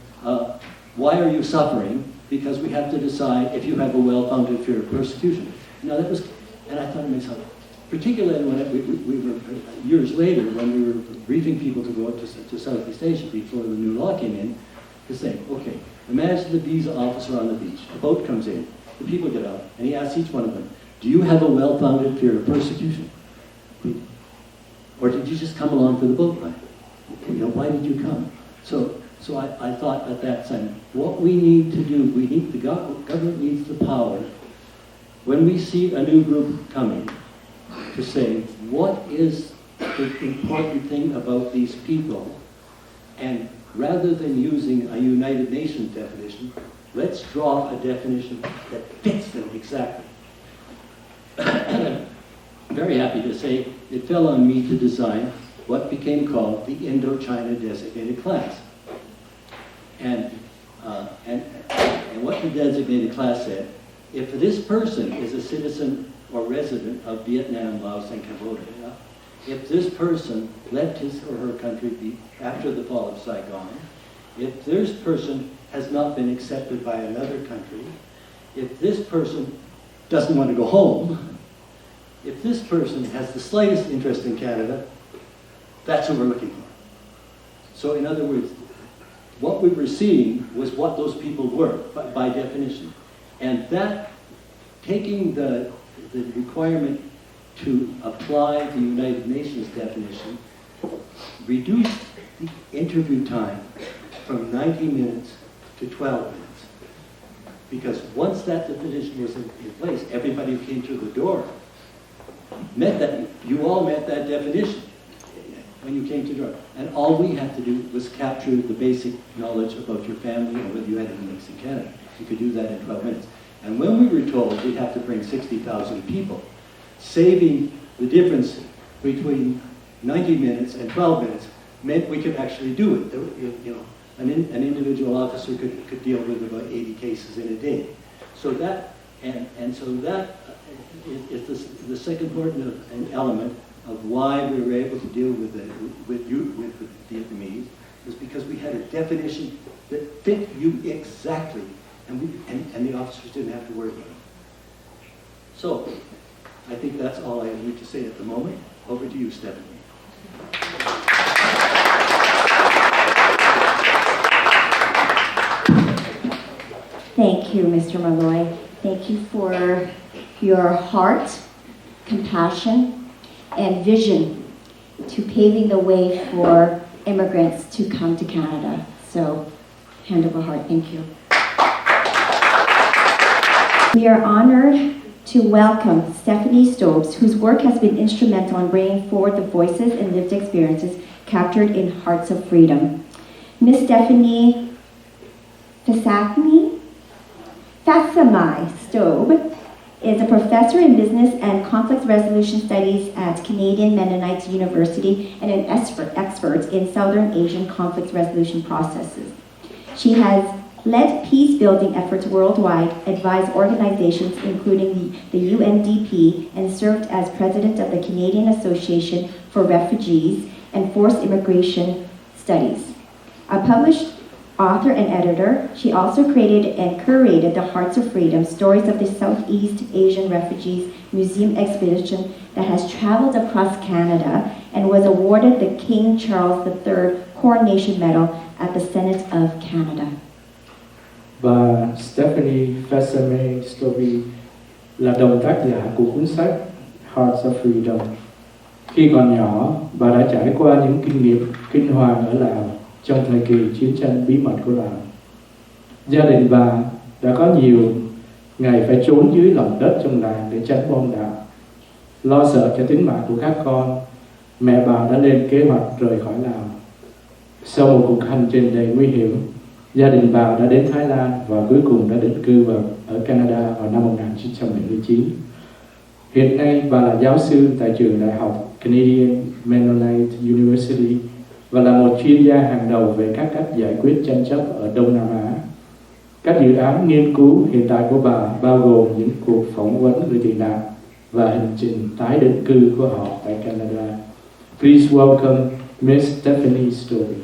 Speaker 6: why are you suffering? Because we have to decide if you have a well-founded fear of persecution. Now that was, and I thought to myself, particularly when we were years later, when we were briefing people to go up to Southeast Asia before the new law came in, to say, okay, imagine the visa officer on the beach. A boat comes in, the people get out, and he asks each one of them, do you have a well-founded fear of persecution? Or did you just come along for the boat ride? Why did you come? So I thought at that time, what we need to do, the government needs the power, when we see a new group coming, to say, what is the important thing about these people? And rather than using a United Nations definition, let's draw a definition that fits them exactly. And I'm very happy to say it fell on me to design what became called the Indochina Designated Class. And what the designated class said, if this person is a citizen or resident of Vietnam, Laos, and Cambodia, if this person left his or her country after the fall of Saigon, if this person has not been accepted by another country, if this person doesn't want to go home, if this person has the slightest interest in Canada, that's who we're looking for. So in other words, what we were seeing was what those people were, by definition. And that, taking the requirement to apply the United Nations definition, reduced the interview time from 90 minutes to 12 minutes. Because once that definition was in place, everybody who came through the door met that, you all met that definition when you came to the door. And all we had to do was capture the basic knowledge about your family and whether you had any links in Canada. You could do that in 12 minutes. And when we were told we'd have to bring 60,000 people, saving the difference between 90 minutes and 12 minutes meant we could actually do it. An individual officer could deal with about 80 cases in a day. So that, so that is the second important element of why we were able to deal with the Vietnamese, is because we had a definition that fit you exactly, and the officers didn't have to worry about it. So, I think that's all I need to say at the moment. Over to you, Stephanie.
Speaker 2: Thank you, Mr. Malloy. Thank you for your heart compassion, and vision to paving the way for immigrants to come to Canada. So, hand over heart, thank you. We are honored to welcome Stephanie Stobes, whose work has been instrumental in bringing forward the voices and lived experiences captured in Hearts of Freedom. Miss Stephanie Fasamai Stobe is a professor in business and conflict resolution studies at Canadian Mennonite University and an expert in Southern Asian conflict resolution processes. She has led peace-building efforts worldwide, advised organizations including the UNDP, and served as president of the Canadian Association for Refugees and Forced Immigration Studies. A published author and editor, she also created and curated the Hearts of Freedom, Stories of the Southeast Asian Refugees Museum exhibition that has traveled across Canada and was awarded the King Charles III Coronation Medal at the Senate of Canada.
Speaker 3: Bà Stephanie Fasamai Story là đồng tác giả của cuốn sách Hearts of Freedom. Khi còn nhỏ, bà đã trải qua những kinh nghiệm kinh hoàng ở Lào trong thời kỳ chiến tranh bí mật của Lào. Gia đình bà đã có nhiều ngày phải trốn dưới lòng đất trong làng để tránh bom đạn. Lo sợ cho tính mạng của các con, mẹ bà đã lên kế hoạch rời khỏi Lào. Sau một cuộc hành trình đầy nguy hiểm, gia đình bà đã đến Thái Lan và cuối cùng đã định cư ở Canada vào năm 1979. Hiện nay, bà là giáo sư tại trường đại học Canadian Mennonite University và là một chuyên gia hàng đầu về các cách giải quyết tranh chấp ở Đông Nam Á. Các dự án nghiên cứu hiện tại của bà bao gồm những cuộc phỏng vấn người tị nạn và hành trình tái định cư của họ tại Canada. Please welcome Miss Stephanie Story.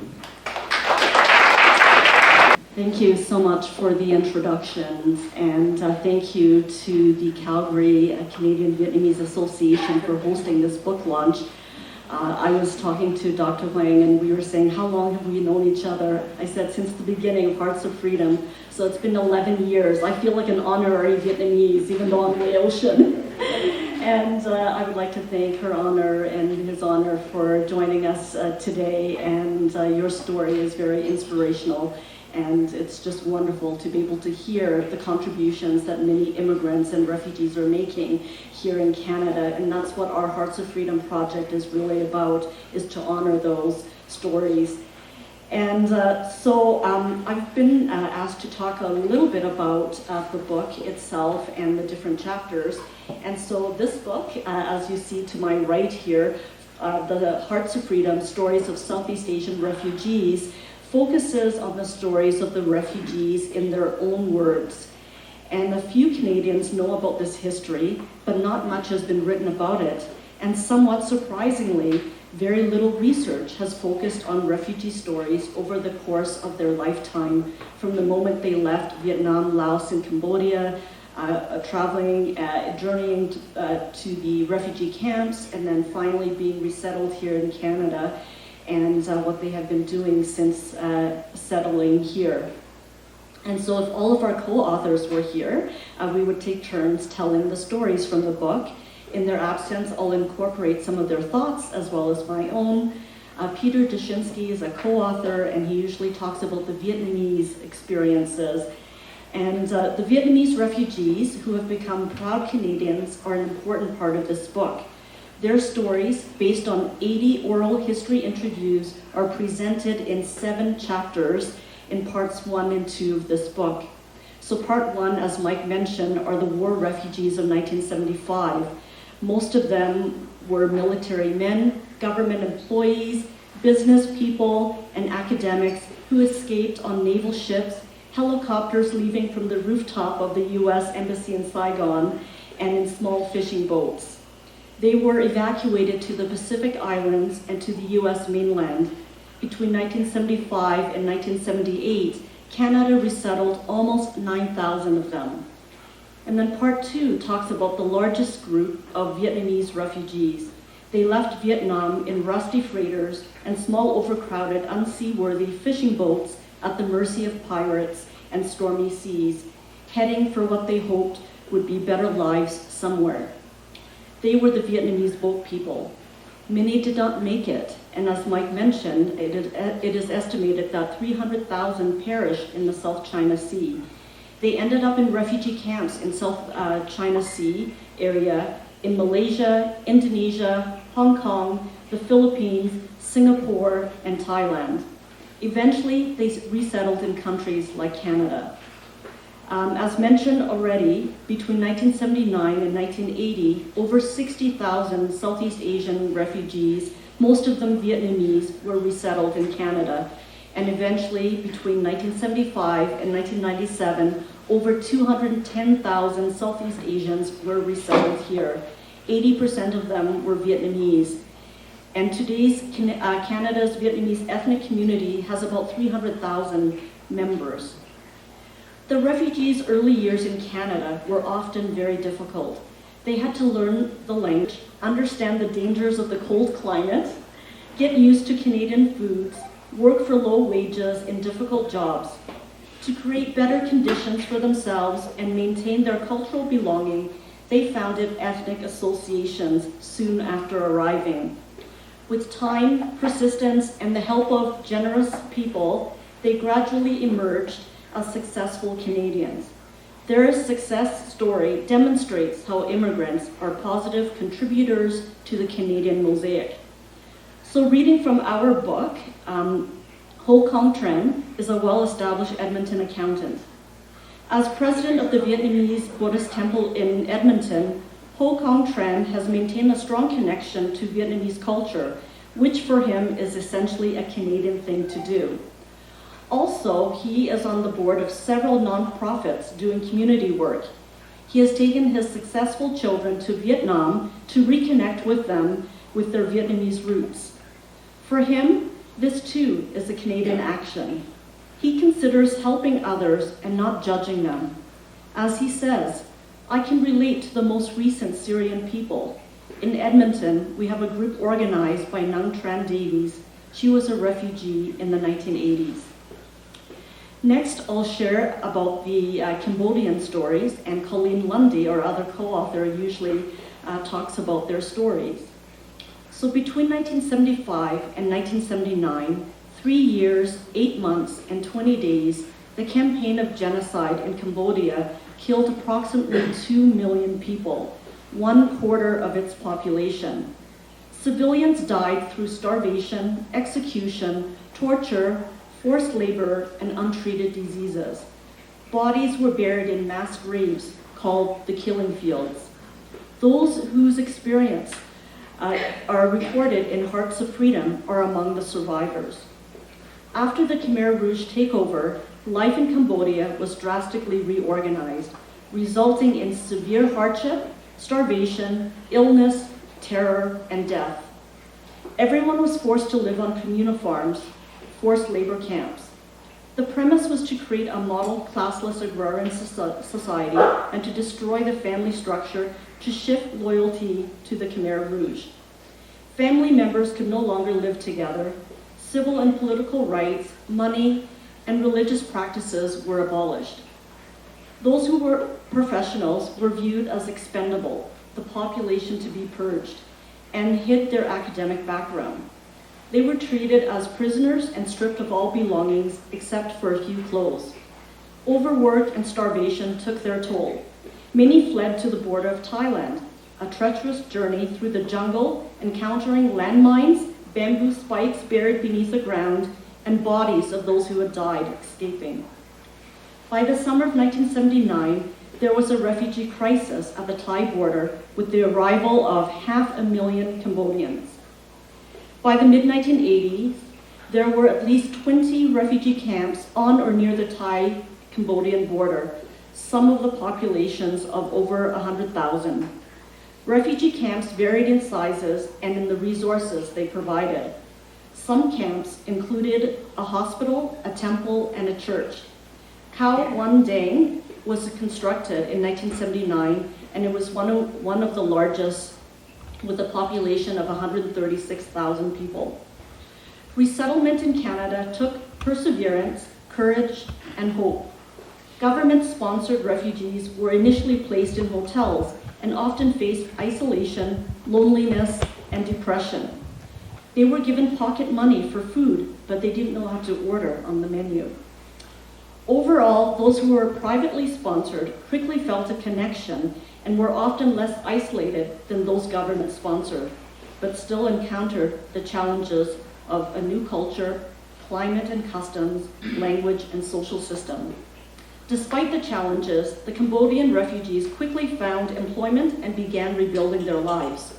Speaker 7: Thank you so much for the introductions, and thank you to the Calgary Canadian Vietnamese Association for hosting this book launch. I was talking to Dr. Huang, and we were saying, how long have we known each other? I said, since the beginning of Hearts of Freedom. So it's been 11 years. I feel like an honorary Vietnamese, even though I'm Laotian. And I would like to thank Her Honor and His Honor for joining us today. And your story is very inspirational. And it's just wonderful to be able to hear the contributions that many immigrants and refugees are making here in Canada. And that's what our Hearts of Freedom project is really about, is to honor those stories. And so I've been asked to talk a little bit about the book itself and the different chapters. And so this book, as you see to my right here, the Hearts of Freedom, Stories of Southeast Asian Refugees, focuses on the stories of the refugees in their own words. And a few Canadians know about this history, but not much has been written about it. And somewhat surprisingly, very little research has focused on refugee stories over the course of their lifetime, from the moment they left Vietnam, Laos, and Cambodia, journeying to the refugee camps, and then finally being resettled here in Canada, and what they have been doing since settling here. And so if all of our co-authors were here, we would take turns telling the stories from the book. In their absence, I'll incorporate some of their thoughts as well as my own. Peter Dushinsky is a co-author, and he usually talks about the Vietnamese experiences. And the Vietnamese refugees who have become proud Canadians are an important part of this book. Their stories, based on 80 oral history interviews, are presented in 7 chapters in parts 1 and 2 of this book. So part 1, as Mike mentioned, are the war refugees of 1975. Most of them were military men, government employees, business people, and academics who escaped on naval ships, helicopters leaving from the rooftop of the U.S. Embassy in Saigon, and in small fishing boats. They were evacuated to the Pacific Islands and to the U.S. mainland. Between 1975 and 1978, Canada resettled almost 9,000 of them. And then part 2 talks about the largest group of Vietnamese refugees. They left Vietnam in rusty freighters and small, overcrowded, unseaworthy fishing boats at the mercy of pirates and stormy seas, heading for what they hoped would be better lives somewhere. They were the Vietnamese boat people. Many did not make it, and as Mike mentioned, it is estimated that 300,000 perished in the South China Sea. They ended up in refugee camps in South China Sea area in Malaysia, Indonesia, Hong Kong, the Philippines, Singapore, and Thailand. Eventually, they resettled in countries like Canada. As mentioned already, between 1979 and 1980, over 60,000 Southeast Asian refugees, most of them Vietnamese, were resettled in Canada. And eventually, between 1975 and 1997, over 210,000 Southeast Asians were resettled here. 80% of them were Vietnamese. And today's Canada's Vietnamese ethnic community has about 300,000 members. The refugees' early years in Canada were often very difficult. They had to learn the language, understand the dangers of the cold climate, get used to Canadian foods, work for low wages in difficult jobs. To create better conditions for themselves and maintain their cultural belonging, they founded ethnic associations soon after arriving. With time, persistence, and the help of generous people, they gradually emerged as successful Canadians. Their success story demonstrates how immigrants are positive contributors to the Canadian mosaic. So reading from our book, Ho Kong Tran is a well-established Edmonton accountant. As president of the Vietnamese Buddhist temple in Edmonton, Ho Kong Tran has maintained a strong connection to Vietnamese culture, which for him is essentially a Canadian thing to do. Also, he is on the board of several nonprofits doing community work. He has taken his successful children to Vietnam to reconnect with them with their Vietnamese roots. For him, this too is a Canadian action. He considers helping others and not judging them. As he says, I can relate to the most recent Syrian people. In Edmonton, we have a group organized by Nang Tran Davies. She was a refugee in the 1980s. Next, I'll share about the Cambodian stories, and Colleen Lundy, our other co-author, usually talks about their stories. So between 1975 and 1979, 3 years, 8 months, and 20 days, the campaign of genocide in Cambodia killed approximately 2 million people, 1/4 of its population. Civilians died through starvation, execution, torture, forced labor, and untreated diseases. Bodies were buried in mass graves called the killing fields. Those whose experience are recorded in Hearts of Freedom are among the survivors. After the Khmer Rouge takeover, life in Cambodia was drastically reorganized, resulting in severe hardship, starvation, illness, terror, and death. Everyone was forced to live on communal farms, forced labor camps. The premise was to create a model classless agrarian society and to destroy the family structure to shift loyalty to the Khmer Rouge. Family members could no longer live together. Civil and political rights, money, and religious practices were abolished. Those who were professionals were viewed as expendable, the population to be purged, and hid their academic background. They were treated as prisoners and stripped of all belongings except for a few clothes. Overwork and starvation took their toll. Many fled to the border of Thailand, a treacherous journey through the jungle, encountering landmines, bamboo spikes buried beneath the ground, and bodies of those who had died escaping. By the summer of 1979, there was a refugee crisis at the Thai border with the arrival of 500,000 Cambodians. By the mid-1980s, there were at least 20 refugee camps on or near the Thai-Cambodian border, some of the populations of over 100,000. Refugee camps varied in sizes and in the resources they provided. Some camps included a hospital, a temple, and a church. Khao Wan Dang was constructed in 1979, and it was one of the largest, with a population of 136,000 people. Resettlement in Canada took perseverance, courage, and hope. Government-sponsored refugees were initially placed in hotels and often faced isolation, loneliness, and depression. They were given pocket money for food, but they didn't know how to order on the menu. Overall, those who were privately sponsored quickly felt a connection and were often less isolated than those government-sponsored, but still encountered the challenges of a new culture, climate and customs, language and social system. Despite the challenges, the Cambodian refugees quickly found employment and began rebuilding their lives.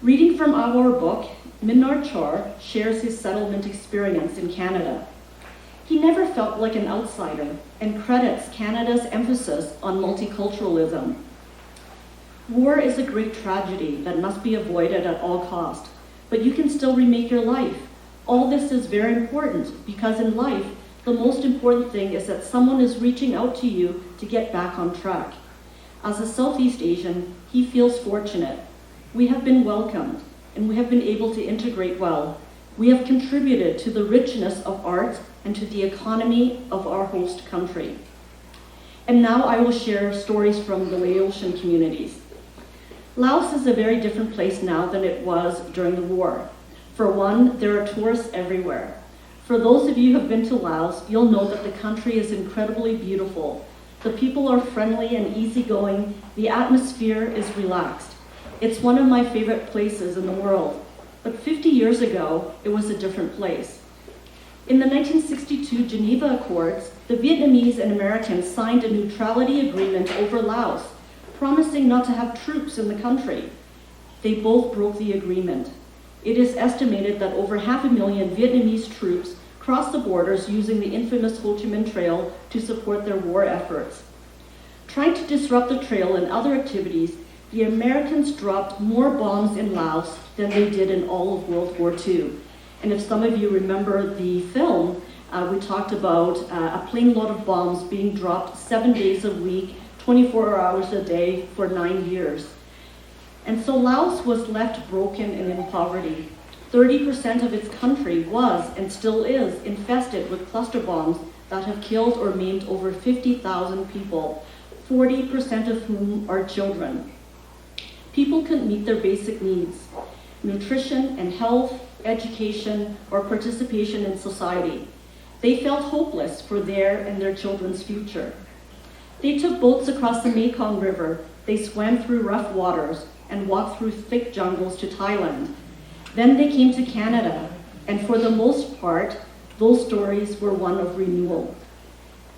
Speaker 7: Reading from our book, Minar Char shares his settlement experience in Canada. He never felt like an outsider and credits Canada's emphasis on multiculturalism. War is a great tragedy that must be avoided at all cost, but you can still remake your life. All this is very important because in life, the most important thing is that someone is reaching out to you to get back on track. As a Southeast Asian, he feels fortunate. We have been welcomed and we have been able to integrate well. We have contributed to the richness of art and to the economy of our host country. And now I will share stories from the Laotian communities. Laos is a very different place now than it was during the war. For one, there are tourists everywhere. For those of you who have been to Laos, you'll know that the country is incredibly beautiful. The people are friendly and easygoing. The atmosphere is relaxed. It's one of my favorite places in the world. But 50 years ago, it was a different place. In the 1962 Geneva Accords, the Vietnamese and Americans signed a neutrality agreement over Laos, promising not to have troops in the country. They both broke the agreement. It is estimated that over 500,000 Vietnamese troops crossed the borders using the infamous Ho Chi Minh Trail to support their war efforts. Trying to disrupt the trail and other activities, the Americans dropped more bombs in Laos than they did in all of World War II. And if some of you remember the film, we talked about a plane load of bombs being dropped 7 days a week, 24 hours a day for 9 years. And so Laos was left broken and in poverty. 30% of its country was and still is infested with cluster bombs that have killed or maimed over 50,000 people, 40% of whom are children. People couldn't meet their basic needs, nutrition and health, education, or participation in society. They felt hopeless for their and their children's future. They took boats across the Mekong River, they swam through rough waters, and walked through thick jungles to Thailand. Then they came to Canada, and for the most part, those stories were one of renewal.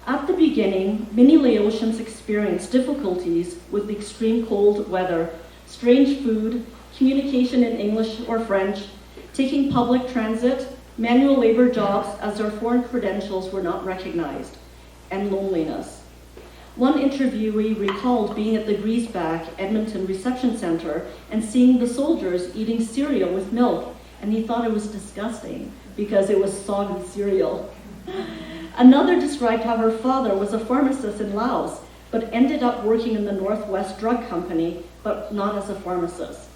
Speaker 7: At the beginning, many Laotians experienced difficulties with extreme cold weather, strange food, communication in English or French, taking public transit, manual labor jobs as their foreign credentials were not recognized, and loneliness. One interviewee recalled being at the Griesbach Edmonton Reception Center and seeing the soldiers eating cereal with milk, and he thought it was disgusting because it was soggy cereal. Another described how her father was a pharmacist in Laos, but ended up working in the Northwest Drug Company, but not as a pharmacist.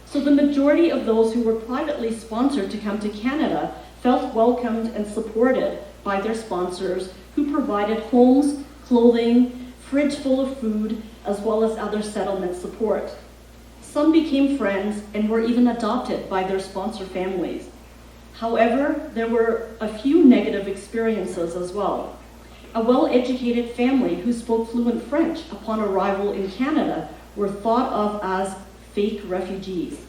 Speaker 7: So the majority of those who were privately sponsored to come to Canada felt welcomed and supported by their sponsors who provided homes, clothing, fridge full of food, as well as other settlement support. Some became friends and were even adopted by their sponsor families. However, there were a few negative experiences as well. A well-educated family who spoke fluent French upon arrival in Canada were thought of as fake refugees.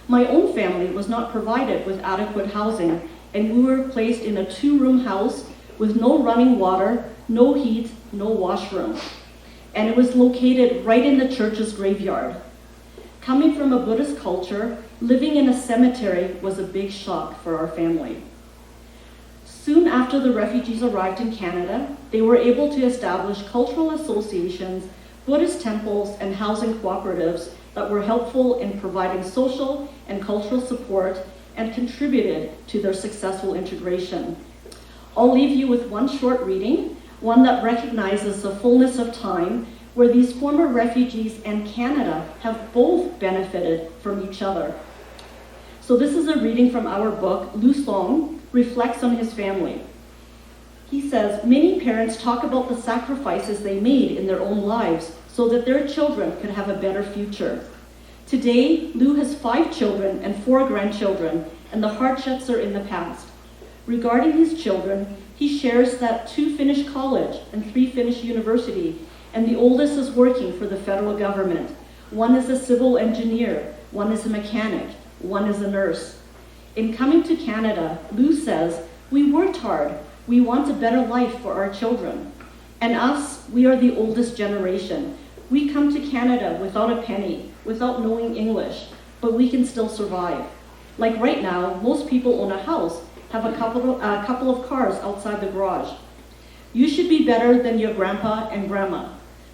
Speaker 7: My own family was not provided with adequate housing, and we were placed in a 2-room house with no running water, no heat, no washroom. And it was located right in the church's graveyard. Coming from a Buddhist culture, living in a cemetery was a big shock for our family. Soon after the refugees arrived in Canada, they were able to establish cultural associations, Buddhist temples, and housing cooperatives that were helpful in providing social and cultural support and contributed to their successful integration. I'll leave you with one short reading, one that recognizes the fullness of time, where these former refugees and Canada have both benefited from each other. So this is a reading from our book. Lu Song reflects on his family. He says, many parents talk about the sacrifices they made in their own lives so that their children could have a better future. Today, Lou has 5 children and 4 grandchildren, and the hardships are in the past. Regarding his children, he shares that 2 finished college and 3 finished university, and the oldest is working for the federal government. One is a civil engineer, one is a mechanic, one is a nurse. In coming to Canada, Lou says, "We worked hard. We want a better life for our children. And us, we are the oldest generation. We come to Canada without a penny, without knowing English, but we can still survive. Like right now, most people own a house, have a couple of cars outside the garage. You should be better than your grandpa and grandma.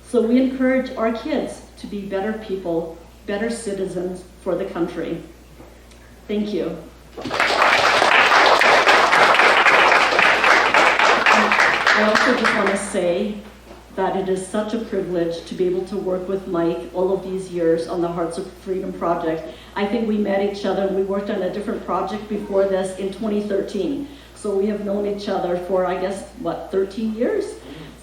Speaker 7: So we encourage our kids to be better people, better citizens for the country." Thank you. I also just want to say that it is such a privilege to be able to work with Mike all of these years on the Hearts of Freedom project. I think we met each other, we worked on a different project before this in 2013. So we have known each other for, I guess, 13 years?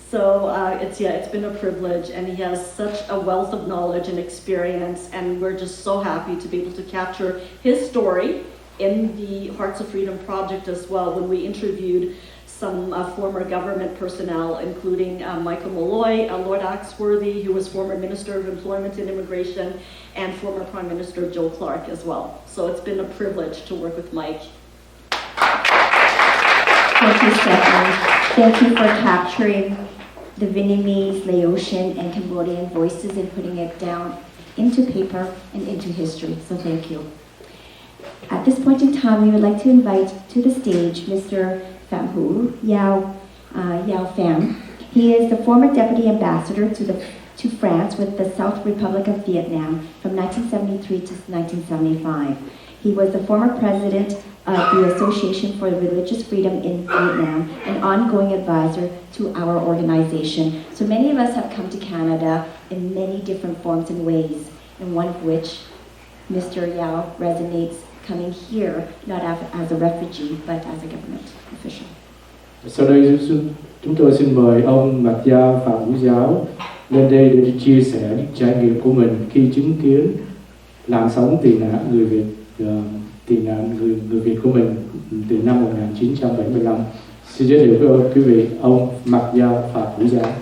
Speaker 7: So it's been a privilege, and he has such a wealth of knowledge and experience, and we're just so happy to be able to capture his story in the Hearts of Freedom project as well, when we interviewed some former government personnel, including Michael Malloy, Lord Axworthy, who was former Minister of Employment and Immigration, and former Prime Minister Joe Clark as well. So it's been a privilege to work with Mike.
Speaker 2: Thank you, Stephanie. Thank you for capturing the Vietnamese, Laotian, and Cambodian voices and putting it down into paper and into history. So thank you. At this point in time, we would like to invite to the stage Mr. Pham Hu Yao Pham. He is the former Deputy Ambassador to France with the South Republic of Vietnam from 1973 to 1975. He was the former President of the Association for Religious Freedom in Vietnam, an ongoing advisor to our organization. So many of us have come to Canada in many different forms and ways, and one of which Mr. Yao resonates coming here, not as a refugee, but as a government official.
Speaker 3: Sau đây chúng tôi xin mời ông Mạc Gia Phạm Vũ Giáo lên đây để chia sẻ những trải nghiệm của mình khi chứng kiến làn sóng tị nạn người Việt của mình từ năm 1975. Xin giới thiệu với quý vị ông Mạc Gia Phạm Vũ Giáo.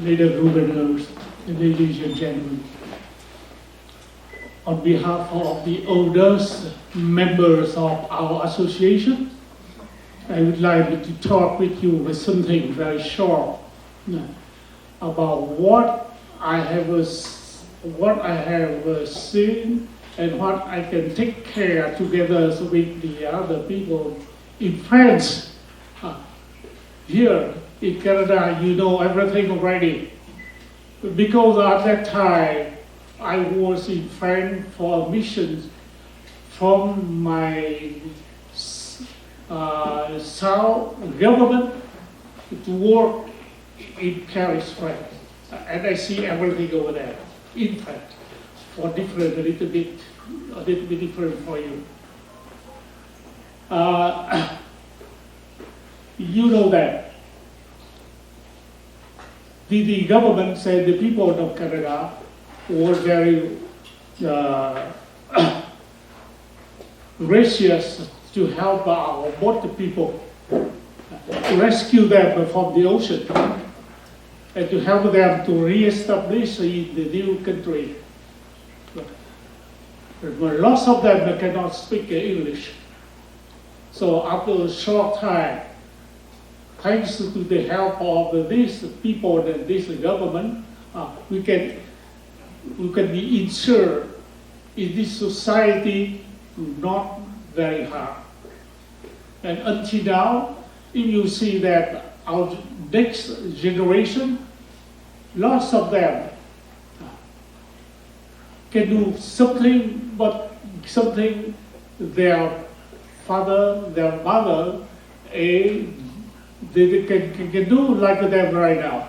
Speaker 8: Leader Governors, ladies and gentlemen, on behalf of the oldest members of our association, I would like to talk with you with something very short about what I have seen and what I can take care together with the other people in France. Here in Canada, you know everything already. Because at that time, I was in France for a mission from my South government to work in Paris, France. And I see everything over there, in fact, for different, a little bit different for you. You know that the government said the people of Canada were very gracious to help our boat people, to rescue them from the ocean, and to help them to re-establish in the new country. But lots of them cannot speak English. So after a short time, thanks to the help of these people and this government, we can be insured in this society not very hard. And until now, if you see that our next generation, lots of them can do something, but something their father, their mother, they can do like them right now.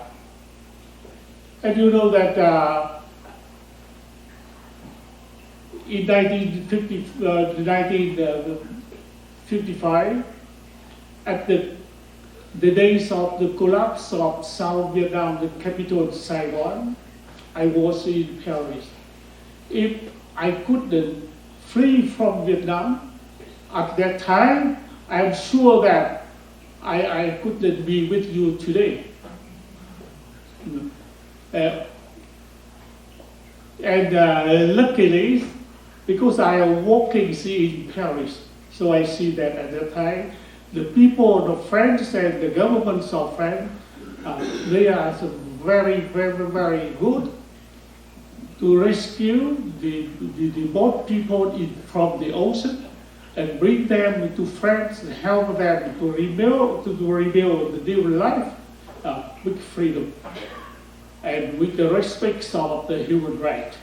Speaker 8: And you know that in 1955, at the days of the collapse of South Vietnam, the capital Saigon, I was in Paris. If I couldn't flee from Vietnam at that time, I'm sure that I couldn't be with you today. Luckily, because I am working in Paris, so I see that at that time, the people, the French and the governments of France, they are very, very, very good to rescue the boat people from the ocean and bring them to France and help them to rebuild the new life with freedom and with the respect of the human right.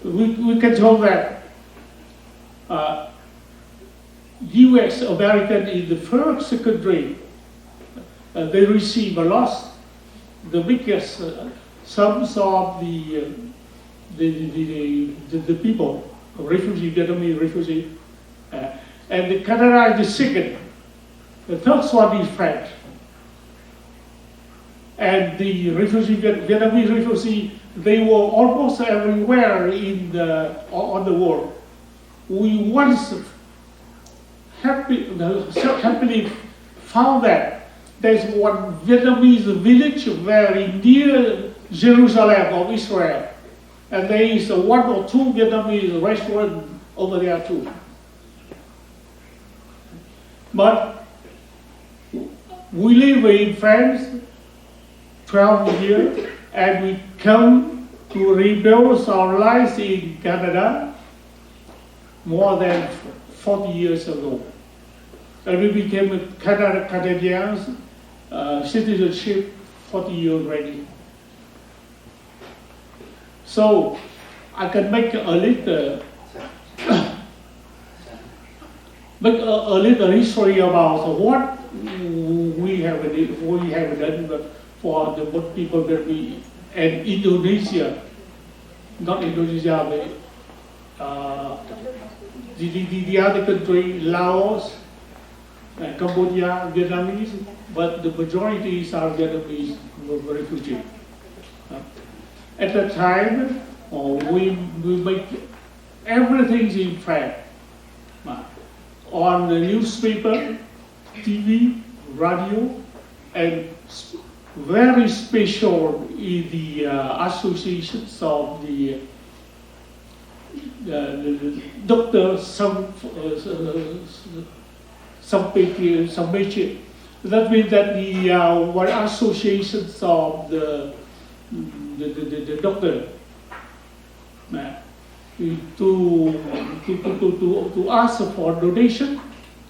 Speaker 8: We can tell that U.S. American in the first country, they receive a loss, the biggest sums of the people, Vietnamese refugee, and the Canada is the second. The third one is France. And the Vietnamese refugee, they were almost everywhere on the world. We once happily found that there's one Vietnamese village very near Jerusalem of Israel, and there is one or two Vietnamese restaurants over there too. But we live in France 12 years, and we come to rebuild our lives in Canada more than 40 years ago. And we became a Canadian citizenship 40 years already. So I can make a little history about what we have done for the boat people that we and Indonesia, not Indonesia, but the other country, Laos, Cambodia, Vietnamese, but the majority are Vietnamese refugees. At that time, we make everything in France. On the newspaper, TV, radio, and very special in the associations of the doctors, some major. That means that the one associations of the doctor to ask for donation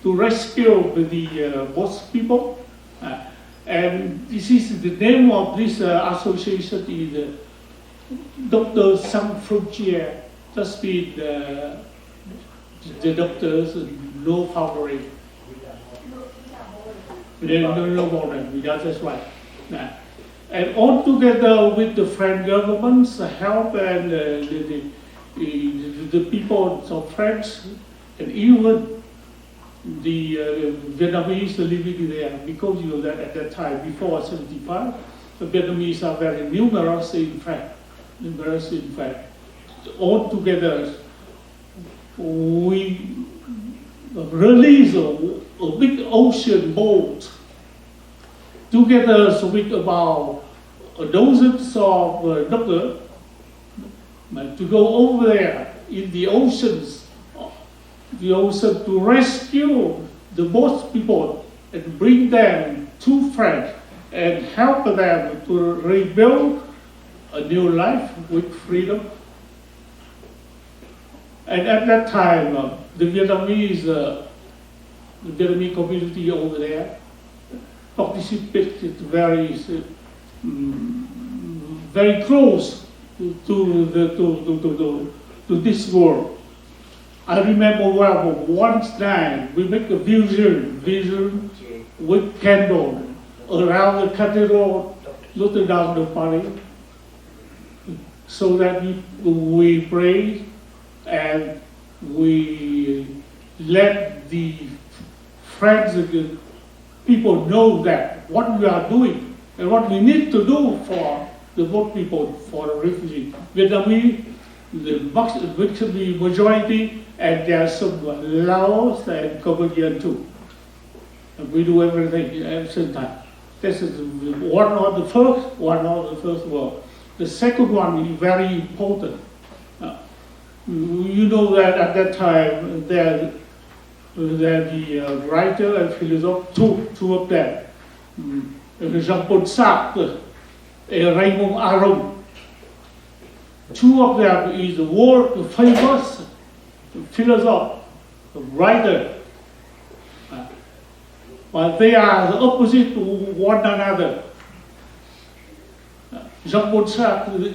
Speaker 8: to rescue the most people, and this is the name of this association is Doctors Sans Frontières. Just be the doctors no favorite. No more than that's right. And all together with the French government's help and the people of France and even the Vietnamese living there, because you know that at that time before 75, the Vietnamese are very numerous in France. All together, we release a big ocean boat together with about dozens of doctors to go over there in the oceans to rescue the boat people and bring them to France and help them to rebuild a new life with freedom. And at that time, the Vietnamese community over there participated very close to this world. I remember well, one time we make a vision with candle around the Cathedral Notre Dame de Paris. so that we pray and we let the friends and the people know that what we are doing and what we need to do for the boat people, for the refugees. Vietnamese, the majority, and there are some Laos and Cambodian too. And we do everything at the same time. This is one of the first world. The second one is very important. You know that at that time the writer and philosopher, two of them, Jean-Paul Sartre and Raymond Aron. Two of them is world famous philosopher, writer. But they are the opposite to one another. Jean-Paul Sartre,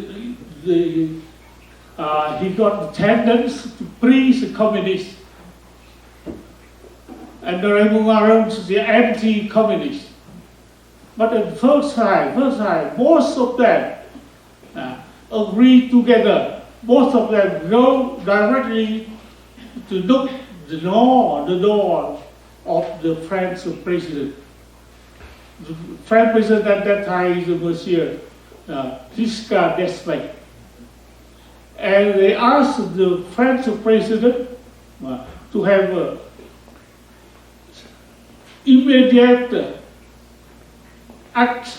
Speaker 8: he got the tendency to praise the communists. And the Raymond Aron is the anti-communist. But at first time, most of them agree together. Both of them go directly to knock the door of the French president. The French president at that time is Monsieur Giscard d'Estaing. And they asked the French president to have immediate act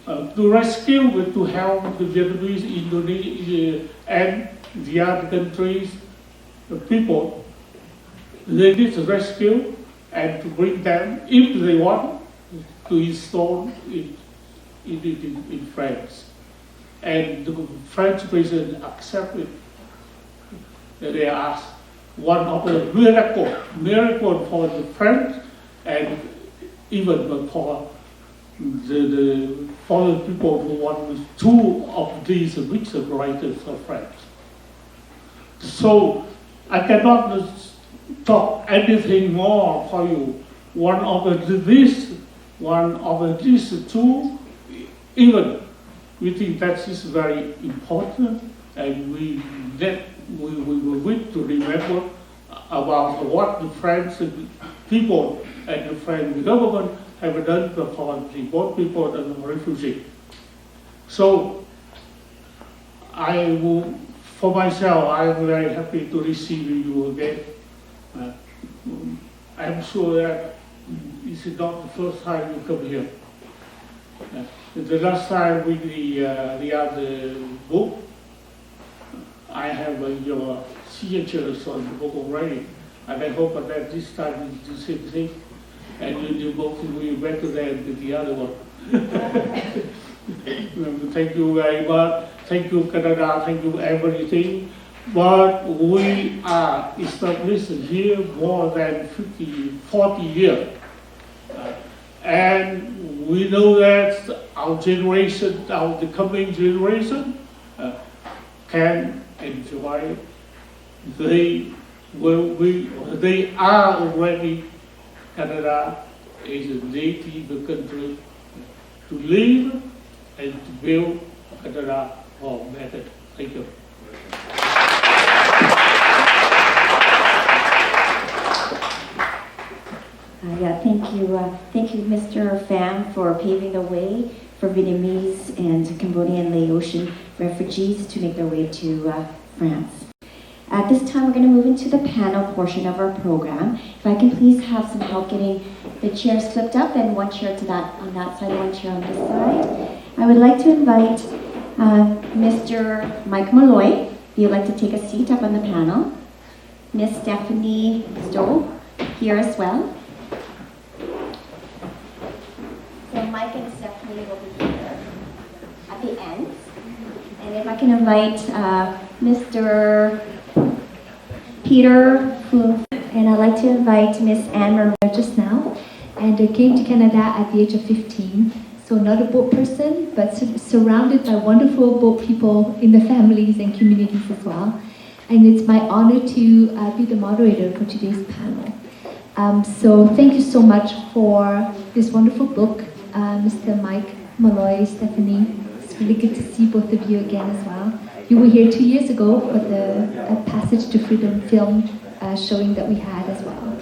Speaker 8: to rescue, to help the Vietnamese, Indonesia, and the other countries, the people. They need to rescue and to bring them, if they want, to install in France. And the French president accepted. They asked one of the miracle for the French, and even for the people who want two of these big writers of France. So I cannot talk anything more for you. One of these two, even we think that is very important, and we wish to remember about what the French people and the French government have done for the boat people and the refugees. So for myself, I am very happy to receive you again. I'm sure that this is not the first time you come here. The last time with the other book, I have your signatures on the book already, and I hope that this time is the same thing, and your book will be better than the other one. Thank you very much. Thank you, Canada. Thank you, everything. But we are established here more than 40 years. And we know that our generation, the coming generation, can enjoy. They are already, Canada is a native country to live and to build Canada for better. Thank you.
Speaker 2: Thank you, Mr. Pham, for paving the way for Vietnamese and Cambodian and Laotian refugees to make their way to France. At this time, we're going to move into the panel portion of our program. If I can please have some help getting the chairs flipped up, and one chair on that side, one chair on this side. I would like to invite Mr. Mike Malloy, if you'd like to take a seat up on the panel. Miss Stephanie Stowe, here as well. So Mike and Stephanie will be here at the end. And if I can invite Mr. Peter,
Speaker 9: and I'd like to invite Miss Anne Marie just now. And I came to Canada at the age of 15. So not a boat person, but surrounded by wonderful boat people in the families and communities as well. And it's my honor to be the moderator for today's panel. So thank you so much for this wonderful book, Mr. Mike Malloy, Stephanie. It's really good to see both of you again as well. You were here 2 years ago for the Passage to Freedom film showing that we had as well.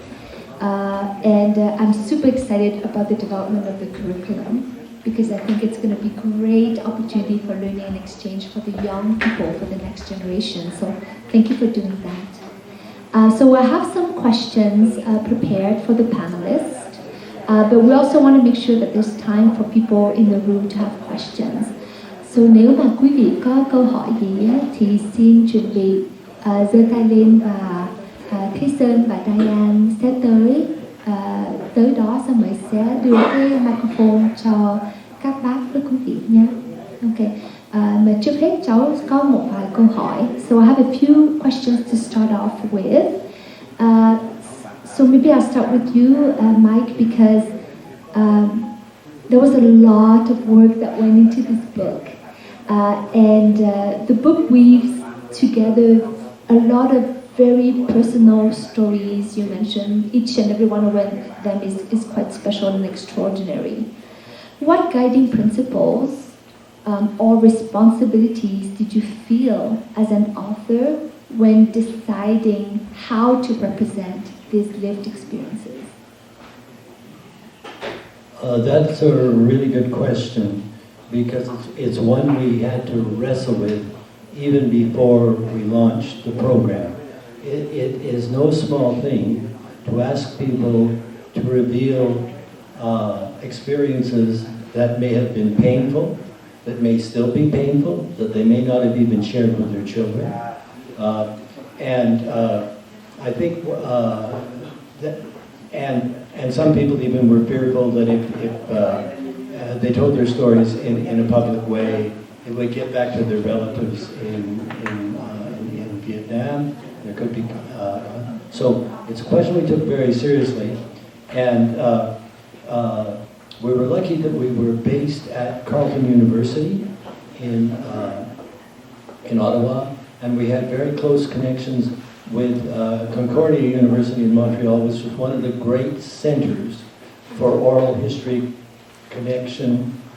Speaker 9: I'm super excited about the development of the curriculum because I think it's going to be a great opportunity for learning and exchange for the young people, for the next generation. So thank you for doing that. So I have some questions prepared for the panelists, but we also want to make sure that there's time for people in the room to have questions. So nếu mà quý vị có câu hỏi gì á, thì xin chuẩn bị giơ tay lên và Thế Sơn và Diane sẽ tới đó, xong rồi sẽ đưa cái microphone cho các bác với quý vị nhé. Ok. Mà trước hết cháu có một vài câu hỏi. So I have a few questions to start off with. So maybe I'll start with you, Mike, because there was a lot of work that went into this book. The book weaves together a lot of very personal stories. You mentioned each and every one of them is quite special and extraordinary. What guiding principles or responsibilities did you feel as an author when deciding how to represent these lived experiences?
Speaker 6: That's a really good question, because it's one we had to wrestle with even before we launched the program. It is no small thing to ask people to reveal experiences that may have been painful, that may still be painful, that they may not have even shared with their children. I think and some people even were fearful that if they told their stories in a public way, it would get back to their relatives in Vietnam. There could be so it's a question we took very seriously, and we were lucky that we were based at Carleton University in Ottawa, and we had very close connections with Concordia University in Montreal, which was one of the great centers for oral history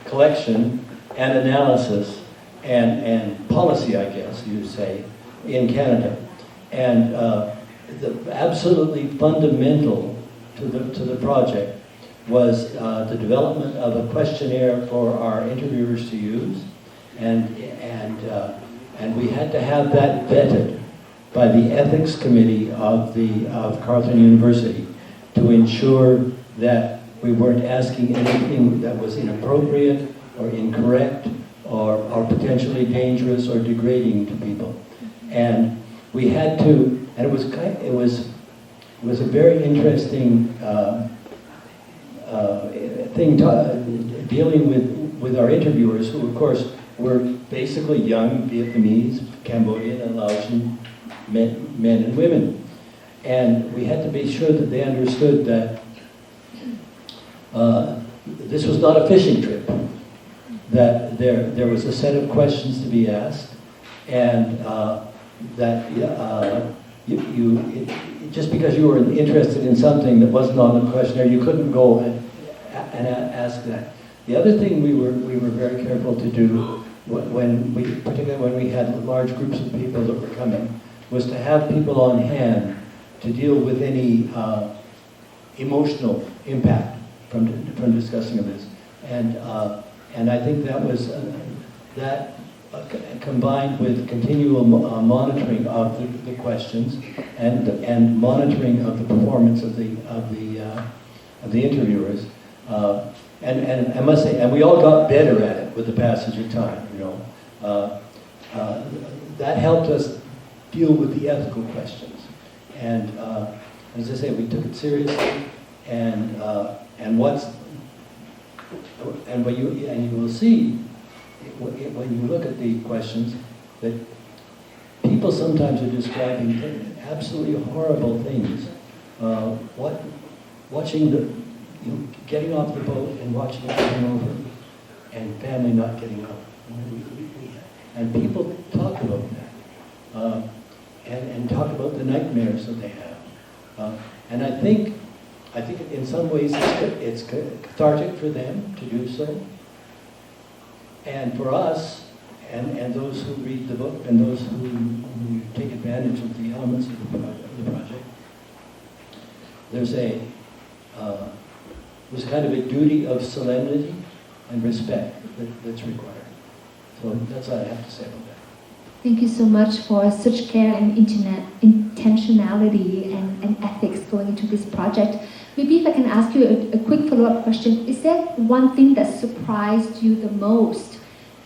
Speaker 6: collection and analysis and policy, I guess you'd say, in Canada. And the absolutely fundamental to the project was the development of a questionnaire for our interviewers to use, and we had to have that vetted by the ethics committee of Carleton University to ensure that we weren't asking anything that was inappropriate or incorrect or potentially dangerous or degrading to people. And we had to, and it was a very interesting thing dealing with our interviewers, who of course were basically young Vietnamese, Cambodian, and Laotian men and women. And we had to be sure that they understood that this was not a fishing trip, that there was a set of questions to be asked, and that just because you were interested in something that wasn't on the questionnaire, you couldn't go and ask that. The other thing we were very careful to do, particularly when we had large groups of people that were coming, was to have people on hand to deal with any emotional impact from discussing of this, and I think that was combined with continual monitoring of the questions and monitoring of the performance of the interviewers, and I must say, and we all got better at it with the passage of time. That helped us deal with the ethical questions, and as I say, we took it seriously, and you will see when you look at the questions that people sometimes are describing absolutely horrible things. Watching getting off the boat and watching it turn over, and family not getting up, and people talk about that, and talk about the nightmares that they have, and I think in some ways it's cathartic for them to do so. And for us, and those who read the book and those who take advantage of the elements of the project, there's kind of a duty of solemnity and respect that's required. So that's all I have to say about that.
Speaker 9: Thank you so much for such care and intentionality and ethics going into this project. Maybe if I can ask you a quick follow-up question. Is there one thing that surprised you the most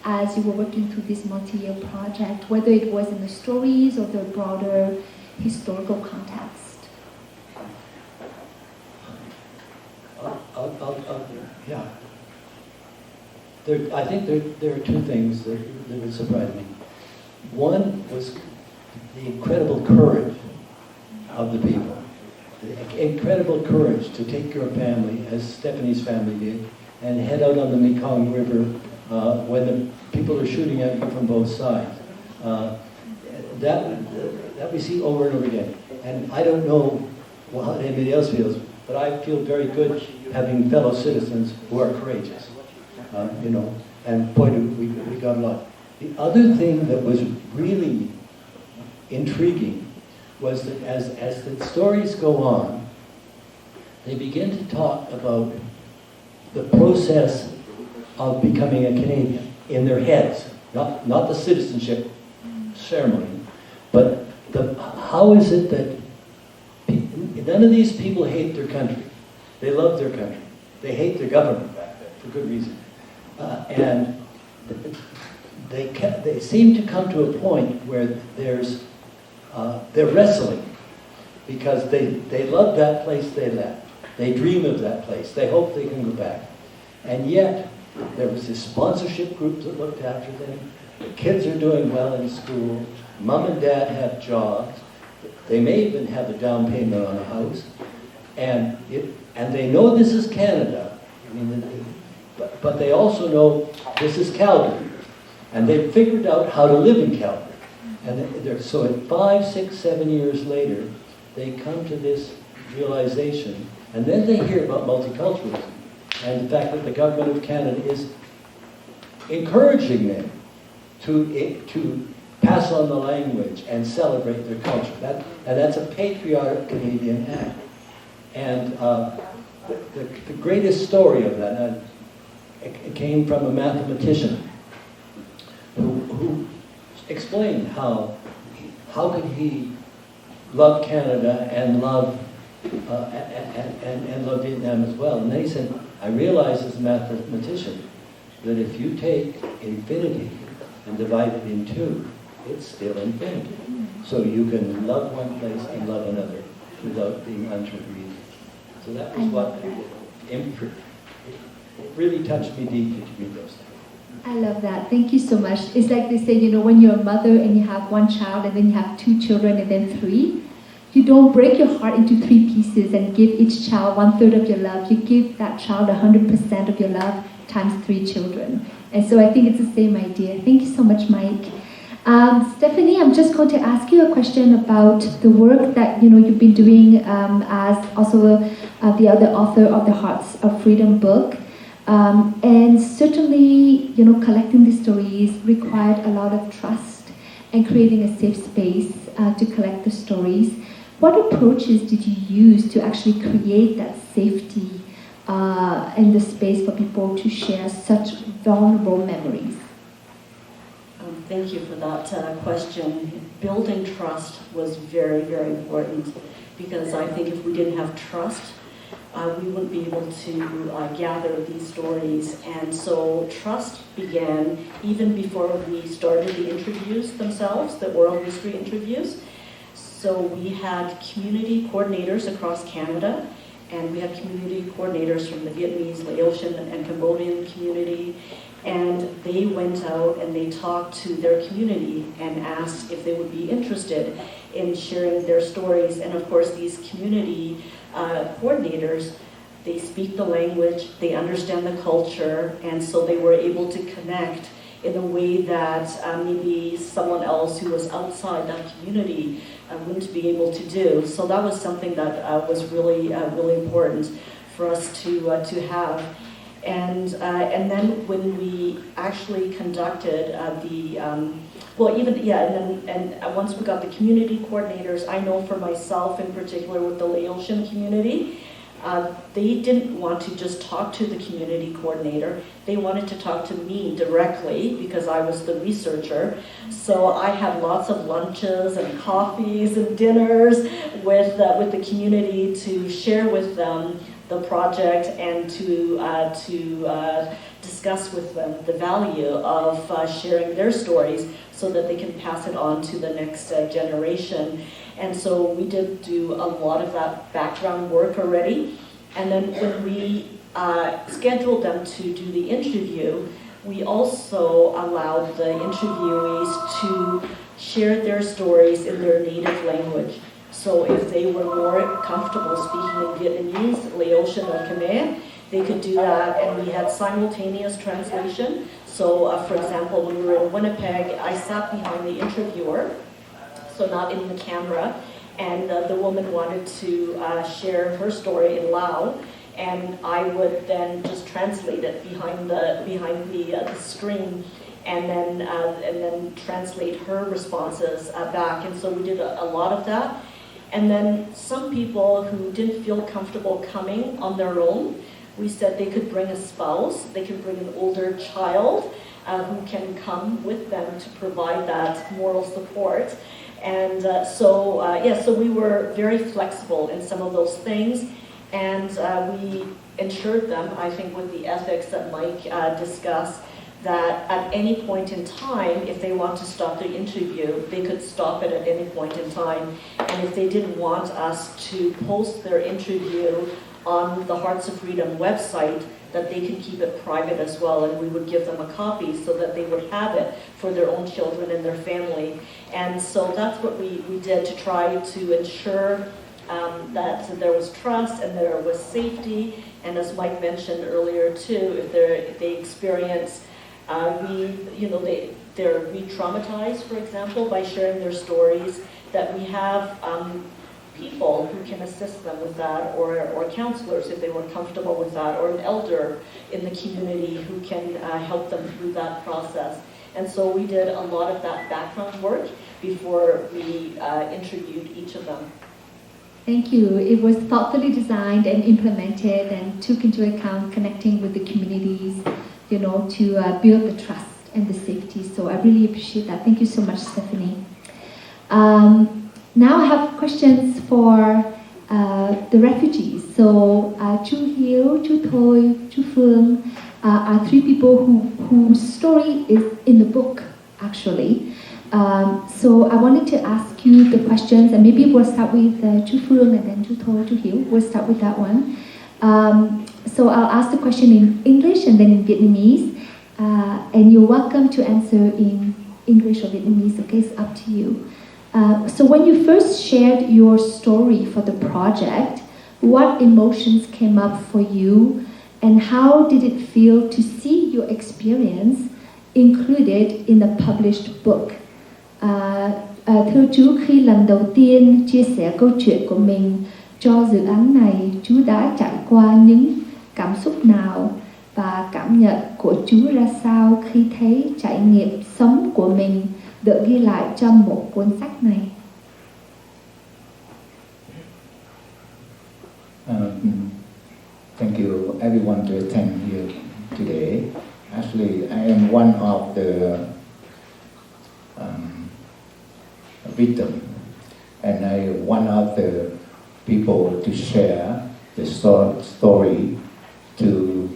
Speaker 9: as you were working through this multi-year project, whether it was in the stories or the broader historical context?
Speaker 6: Yeah. I think there are two things that would surprise me. One was the incredible courage of the people. The incredible courage to take your family, as Stephanie's family did, and head out on the Mekong River when the people are shooting at you from both sides. That we see over and over again. And I don't know how anybody else feels, but I feel very good having fellow citizens who are courageous. And boy, we got a lot. The other thing that was really intriguing was that as the stories go on, they begin to talk about the process of becoming a Canadian in their heads, not the citizenship ceremony, but how is it that none of these people hate their country. They love their country. They hate their government for good reason. And they seem to come to a point where they're wrestling because they love that place they left. They dream of that place. They hope they can go back. And yet, there was this sponsorship group that looked after them. The kids are doing well in school. Mom and dad have jobs. They may even have a down payment on a house. And they know this is Canada. But they also know this is Calgary. And they've figured out how to live in Calgary. And so at 5, 6, 7 years later, they come to this realization. And then they hear about multiculturalism and the fact that the government of Canada is encouraging them to pass on the language and celebrate their culture. That's a patriotic Canadian act. And the greatest story of that it came from a mathematician who explained how could he love Canada and love and love Vietnam as well. And then he said, I realize as a mathematician that if you take infinity and divide it in two, it's still infinity. So you can love one place and love another without being untrue. So that was what it really touched me deeply to read those things.
Speaker 9: I love that. Thank you so much. It's like they say, when you're a mother and you have one child and then you have 2 children and then 3, you don't break your heart into 3 pieces and give each child 1/3 of your love. You give that child 100% of your love times 3 children. And so I think it's the same idea. Thank you so much, Mike. Stephanie, I'm just going to ask you a question about the work that you've been doing as also the other author of the Hearts of Freedom book. And certainly, collecting the stories required a lot of trust and creating a safe space to collect the stories. What approaches did you use to actually create that safety and the space for people to share such vulnerable memories?
Speaker 7: Thank you for that question. Building trust was very, very important because I think if we didn't have trust, we wouldn't be able to gather these stories. And so trust began even before we started the interviews themselves, the oral history interviews. So we had community coordinators across Canada, and we had community coordinators from the Vietnamese, Laotian, and Cambodian community. And they went out and they talked to their community and asked if they would be interested in sharing their stories. And of course, these community coordinators, they speak the language, they understand the culture, and so they were able to connect in a way that maybe someone else who was outside that community wouldn't be able to do. So that was something that was really, really important for us to have. And then when we actually conducted and once we got the community coordinators, I know for myself in particular with the Laotian community, they didn't want to just talk to the community coordinator. They wanted to talk to me directly because I was the researcher. So I had lots of lunches and coffees and dinners with the community to share with them the project and to discuss with them the value of sharing their stories so that they can pass it on to the next generation. And so we did do a lot of that background work already. And then when we scheduled them to do the interview, we also allowed the interviewees to share their stories in their native language. So if they were more comfortable speaking in Vietnamese, Laotian, or Khmer, they could do that, and we had simultaneous translation. So for example, when we were in Winnipeg, I sat behind the interviewer, so not in the camera, and the woman wanted to share her story in Lao, and I would then just translate it behind the screen, and then translate her responses back. And so we did a lot of that. And then some people who didn't feel comfortable coming on their own, we said they could bring a spouse, they could bring an older child who can come with them to provide that moral support. And so we were very flexible in some of those things, and we ensured them, I think with the ethics that Mike discussed, that at any point in time, if they want to stop the interview, they could stop it at any point in time. And if they didn't want us to post their interview on the Hearts of Freedom website, that they can keep it private as well, and we would give them a copy so that they would have it for their own children and their family. And so that's what we did to try to ensure that there was trust and there was safety. And as Mike mentioned earlier too, if they experience they're re-traumatized, for example, by sharing their stories, that we have people who can assist them with that, or counselors if they weren't comfortable with that, or an elder in the community who can help them through that process. And so we did a lot of that background work before we interviewed each of them.
Speaker 9: Thank you. It was thoughtfully designed and implemented and took into account connecting with the communities, to build the trust and the safety. So I really appreciate that. Thank you so much, Stephanie. Now I have questions for the refugees. So Chu Hiếu, Chu Thôi, Chu Phương are three people whose story is in the book, actually. So I wanted to ask you the questions, and maybe we'll start with Chu Phương and then Chu Thôi, Chu Hiếu. We'll start with that one. So I'll ask the question in English and then in Vietnamese, and you're welcome to answer in English or Vietnamese, okay? It's up to you. So when you first shared your story for the project, what emotions came up for you, and how did it feel to see your experience included in the published book? Thưa chú, khi lần đầu tiên chia sẻ câu chuyện của mình cho dự án này, chú đã trải qua những cảm xúc nào và cảm nhận của chú ra sao khi thấy trải nghiệm sống của mình được ghi lại trong một cuốn sách này?
Speaker 10: Thank you everyone to attend here today. Actually, I am one of the victim, and I one of the people to share the story to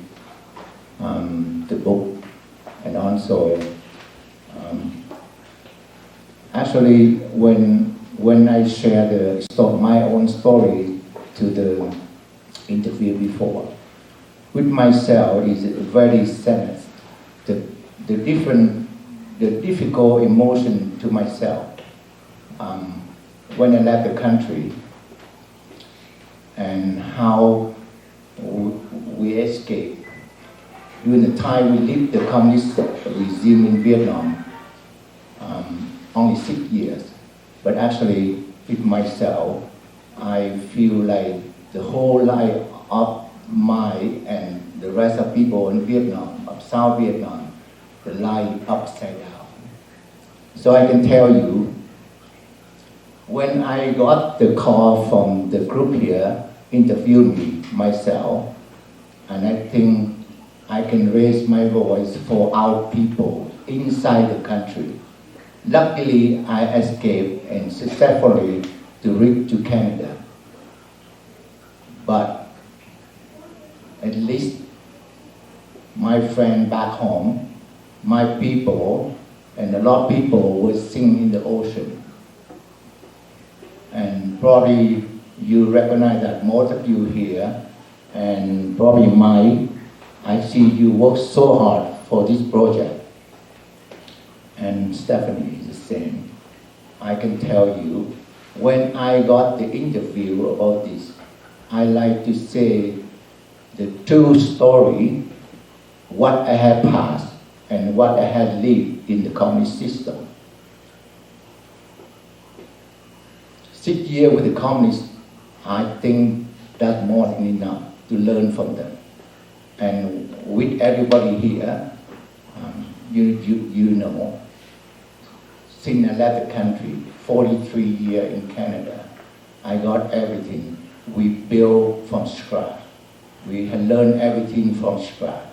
Speaker 10: the book, and also actually when I share my own story to the interview before, with myself is very sad. The difficult emotion to myself when I left the country, and how we escaped during the time we lived the communist regime in Vietnam. Only 6 years, but actually with myself, I feel like the whole life of my and the rest of people in Vietnam, of South Vietnam, the life upside down. So I can tell you, when I got the call from the group here, interviewed me myself, and I think I can raise my voice for our people inside the country. Luckily, I escaped and successfully to reach to Canada. But at least my friend back home, my people, and a lot of people were singing in the ocean. And probably you recognize that, most of you here, and probably Mike, I see you work so hard for this project. And Stephanie is the same. I can tell you, when I got the interview about this, I like to say the true story, what I have passed and what I have lived in the communist system. 6 years with the communists, I think that's more than enough to learn from them. And with everybody here, you know, since I left the country, 43 years in Canada, I got everything. We built from scratch. We had learned everything from scratch.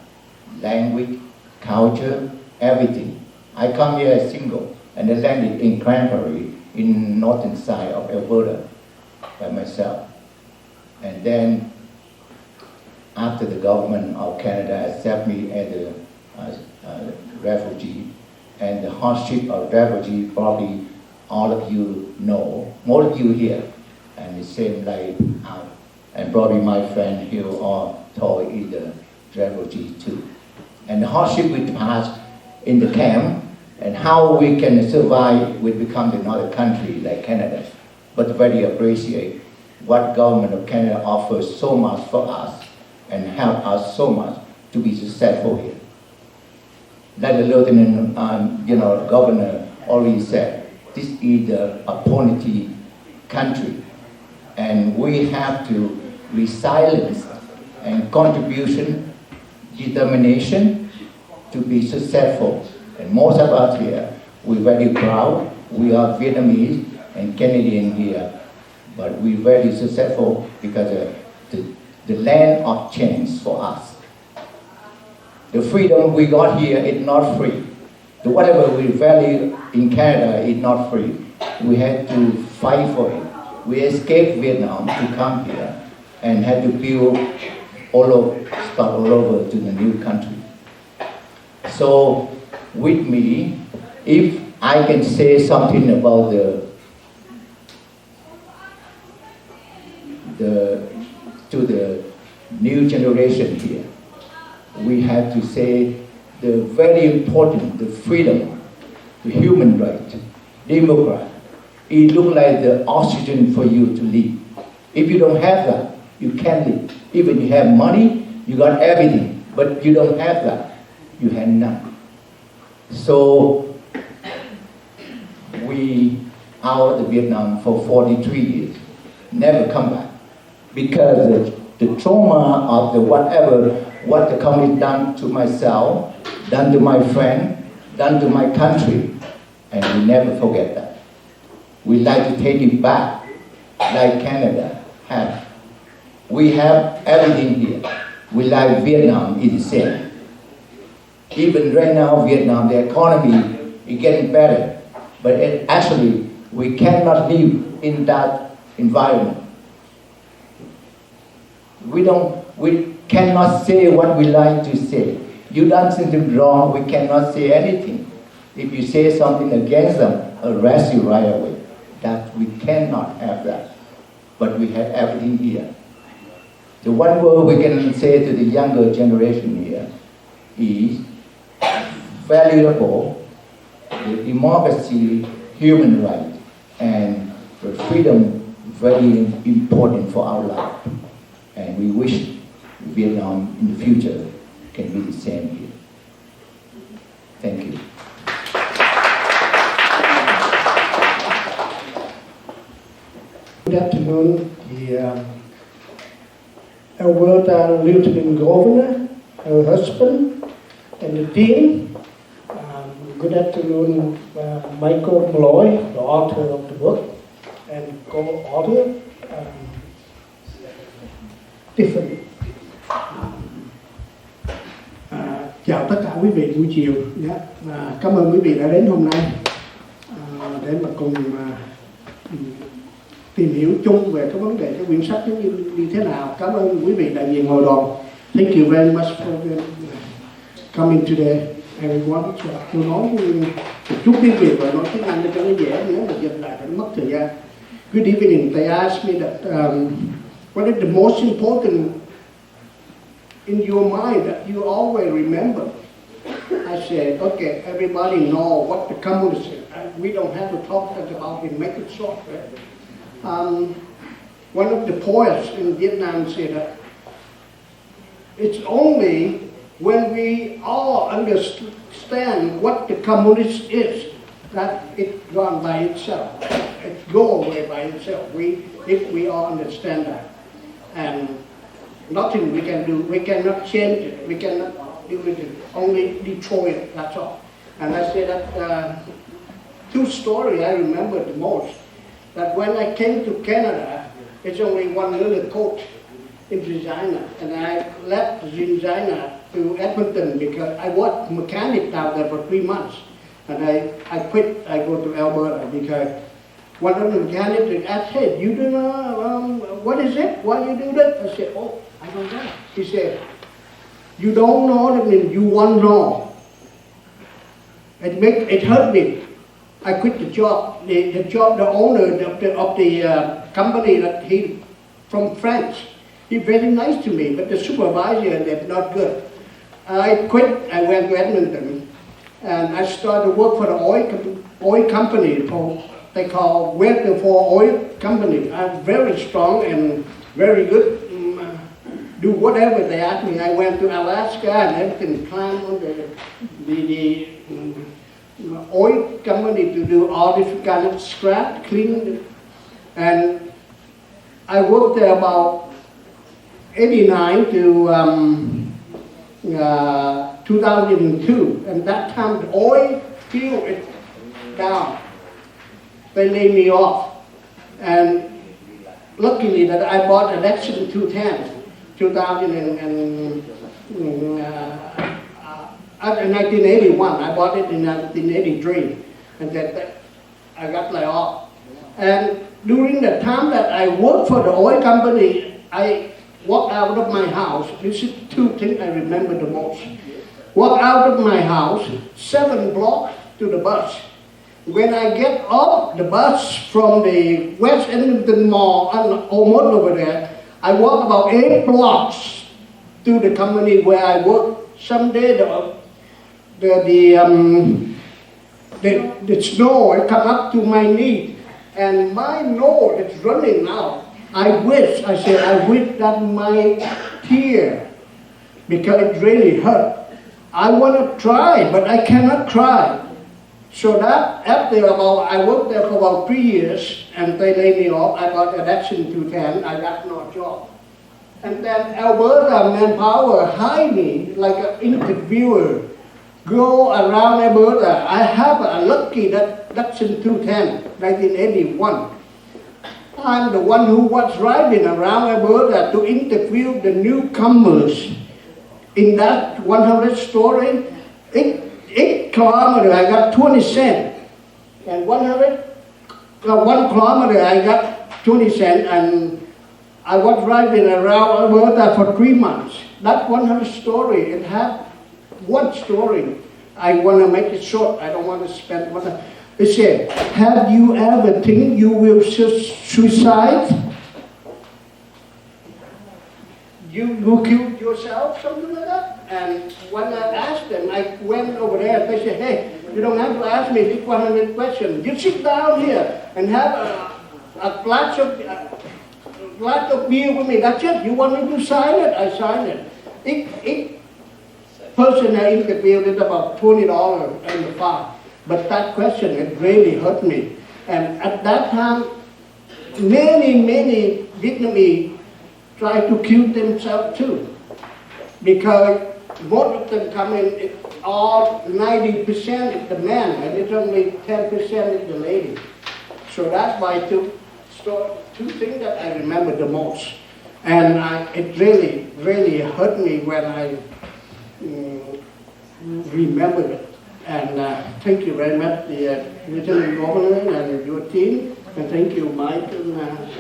Speaker 10: Language, culture, everything. I come here as single, and I landed in Calgary, in northern side of Alberta, by myself. And then, after the government of Canada accept me as a refugee, and the hardship of refugee, probably all of you know, most of you here, and the same life out. And probably my friend here or Toy is a refugee too. And the hardship we passed in the camp, and how we can survive, we become another country like Canada. But very appreciate what government of Canada offers so much for us and help us so much to be successful here. Like the Lieutenant Governor already said, this is the opportunity country, and we have to resilience and contribution, determination to be successful. And most of us here, we're very proud. We are Vietnamese and Canadian here, but we're very successful because the land of change for us. The freedom we got here is not free. The whatever we value in Canada is not free. We had to fight for it. We escaped Vietnam to come here and had to build start all over to the new country. So with me, if I can say something about to the new generation here, we have to say the very important, the freedom, the human right, democracy. It looks like the oxygen for you to live. If you don't have that, you can't live. Even you have money, you got everything, but you don't have that, you have none. So we out of Vietnam for 43 years, never come back, because the trauma of the what the communist done to myself, done to my friend, done to my country, and we never forget that. We like to take it back, like Canada have. We have everything here. We like Vietnam is the same. Even right now, Vietnam, the economy is getting better, but actually, we cannot live in that environment. We cannot say what we like to say. You done something wrong, we cannot say anything. If you say something against them, arrest you right away. That we cannot have that. But we have everything here. The one word we can say to the younger generation here is valuable, the democracy, human rights, and the freedom very important for our life. And we wish Vietnam in the future can be the same here. Thank you.
Speaker 4: Good afternoon. Alberta Lieutenant Governor, her husband, and the dean. Good afternoon, Michael Malloy, the author of the book, and co-author, Tiffany. Chào tất cả quý vị buổi chiều. Cảm ơn quý vị đã đến hôm nay để mà cùng tìm hiểu chung về cái vấn đề cái quyển sách như thế nào. Cảm ơn quý vị đại diện hội đoàn. Thank you very much for coming today. Everyone. Tôi nói một chút tiếng Việt và nói tiếng Anh để cho nó dễ, nếu mà dịch lại phải mất thời gian. Good evening. They asked me that what is the most important in your mind that you always remember? I said, okay, everybody know what the communists is. We don't have to talk about it, make it short. Right? One of the poets in Vietnam said that it's only when we all understand what the communist is that it's gone by itself. It go away by itself. If we all understand that. And nothing we can do. We cannot change it. We cannot do it. Only destroy it. That's all. And I say that two stories I remember the most. That when I came to Canada, it's only one little coat in Regina, and I left Regina to Edmonton because I worked mechanic down there for 3 months, and I quit. I go to Alberta because one of the mechanics asked, "Hey, you do what is it? Why you do that?" I said, "Oh, I don't know." He said, "You don't know, that means you want to know." It hurt me. I quit the job. The owner of the company that he from France. He's very nice to me, but the supervisor, they're not good. I quit. I went to Edmonton, and I started to work for the oil company. They call worker for oil company. I'm very strong and very good. Do whatever they ask me. I went to Alaska and everything, climb on the oil company to do all this kind of scrap, clean, and I worked there about 89 to 2002, and that time the oil field is down. They laid me off, and luckily that I bought an Lexus 210, 1981. I bought it in 1983, and that I got laid off. And during the time that I worked for the oil company, I walked out of my house. This is two things I remember the most. Walk out of my house, 7 blocks to the bus. When I get off the bus from the West Edmonton Mall, almost over there, I walk about 8 blocks to the company where I work. Someday the snow will come up to my knee, and my nose is running now. I wish that my tear, because it really hurt. I want to try, but I cannot try. So that after I worked there for about 3 years, and they laid me off. I got election 210. I got no job. And then Alberta Manpower hired me like an interviewer. Go around Alberta. I have a lucky that election 210, 1981. I'm the one who was riding around Alberta to interview the newcomers. In that 100 story, 8 kilometers, I got 20 cents. And 1 kilometer, I got 20 cents. And I was riding around Alberta for 3 months. That 100 story, it had one story. I want to make it short. I don't want to spend one. It said, "Have you ever think you will suicide? You kill yourself?" Something like that. And when I asked them, I went over there. They said, "Hey, you don't have to ask me this 100 questions. You sit down here and have a glass of beer with me. That's it. You want me to sign it? I signed it." Each person I interviewed is about $20 and the fine. But that question, it really hurt me. And at that time, many Vietnamese try to kill themselves too. Because most of them come in, all 90% is the man, and it's only 10% is the lady. So that's why two things that I remember the most. And it really, really hurt me when I remember it. And thank you very much, the Lieutenant Governor and your team. And thank you, Mike and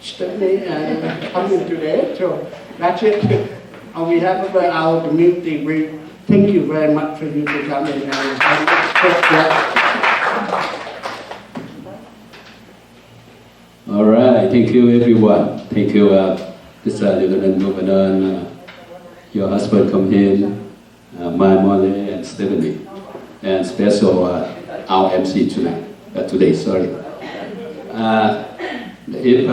Speaker 4: Stephanie, and coming today. So that's it. On behalf of our community, we thank you very much for you to come in and
Speaker 11: All right, thank you everyone. Thank you, Mr. Lieutenant Governor, and your husband come in, my mother and Stephanie, and special our MC today. Sorry. If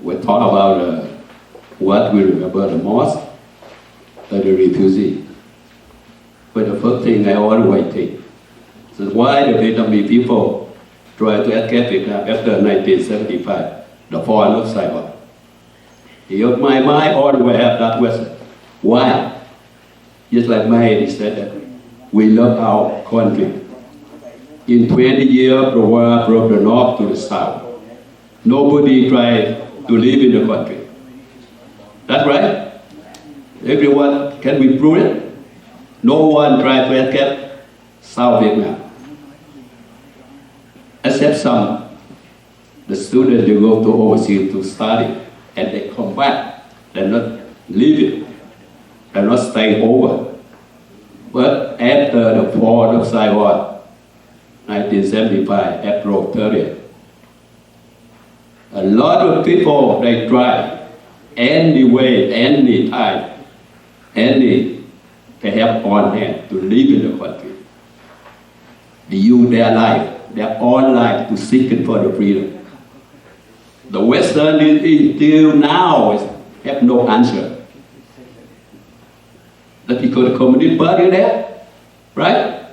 Speaker 11: we talk about what we remember the most, the refugee. But the first thing I always think is why the Vietnamese people try to escape Vietnam after 1975, the fall of Saigon. In my mind, always have that question. Why? Just like my said that we love our country. In 20 years, the war from the north to the south. Nobody tried to live in the country. That's right. Everyone, can we prove it? No one tried to escape South Vietnam. Except some, the students, they go to overseas to study, and they come back. They're not leaving. They're not staying over. But after the fall of Saigon, 1975, April 30th, a lot of people, they try any way, any time, they have on hand to live in the country. They use their life, their own life to seek for the freedom. The Western until now have no answer. That because the Communist Party there, right?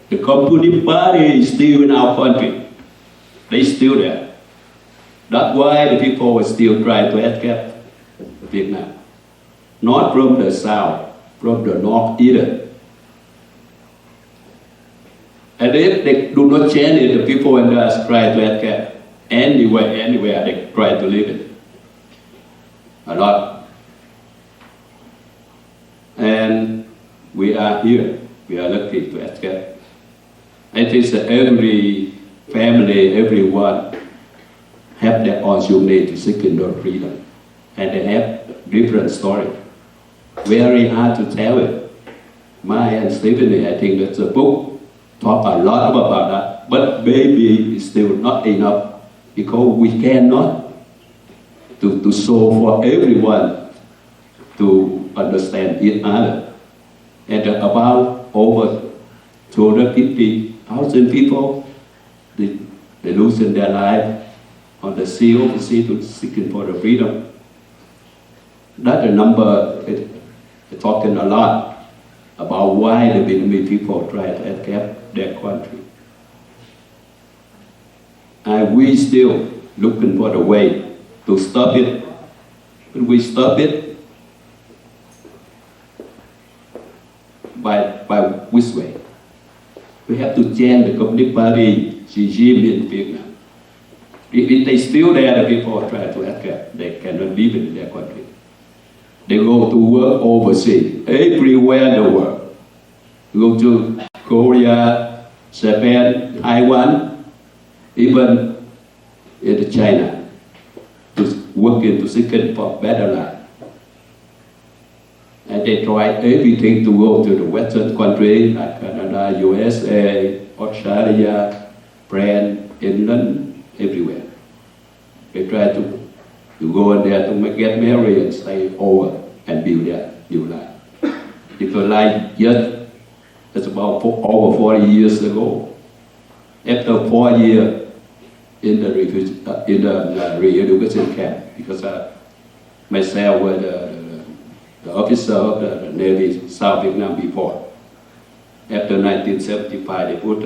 Speaker 11: The Communist Party is still in our country. They still there. That's why the people still try to escape Vietnam. Not from the south, from the north either. And if they do not change it, the people in there try to escape anywhere they try to live it. A lot. And we are here. We are lucky to escape. I think that every family, everyone have their own journey to seek their freedom. And they have different story. Very hard to tell it. Maya and Stephanie, I think that's a book, talk a lot about that. But maybe it's still not enough because we cannot to show for everyone to understand each other. And about over 250,000 people, they losing their life on the sea overseas to seeking for the freedom. That's a number, it's talking a lot about why the Vietnamese people try to escape their country. And we still looking for the way to stop it. But we stop it by which way? We have to change the Communist Party regime in Vietnam. If they still there, the people try to escape. They cannot live in their country. They go to work overseas, everywhere in the world. Go to Korea, Japan, Taiwan, even in China, to working to seek for better life. And they try everything to go to the Western country like Canada, USA, Australia, France, England, everywhere. They try to go in there to get married and stay over and build their new life. Because like just, it's about over 40 years ago. After 4 years in the re-education camp, because myself was the officer of the Navy South Vietnam before. After 1975, they put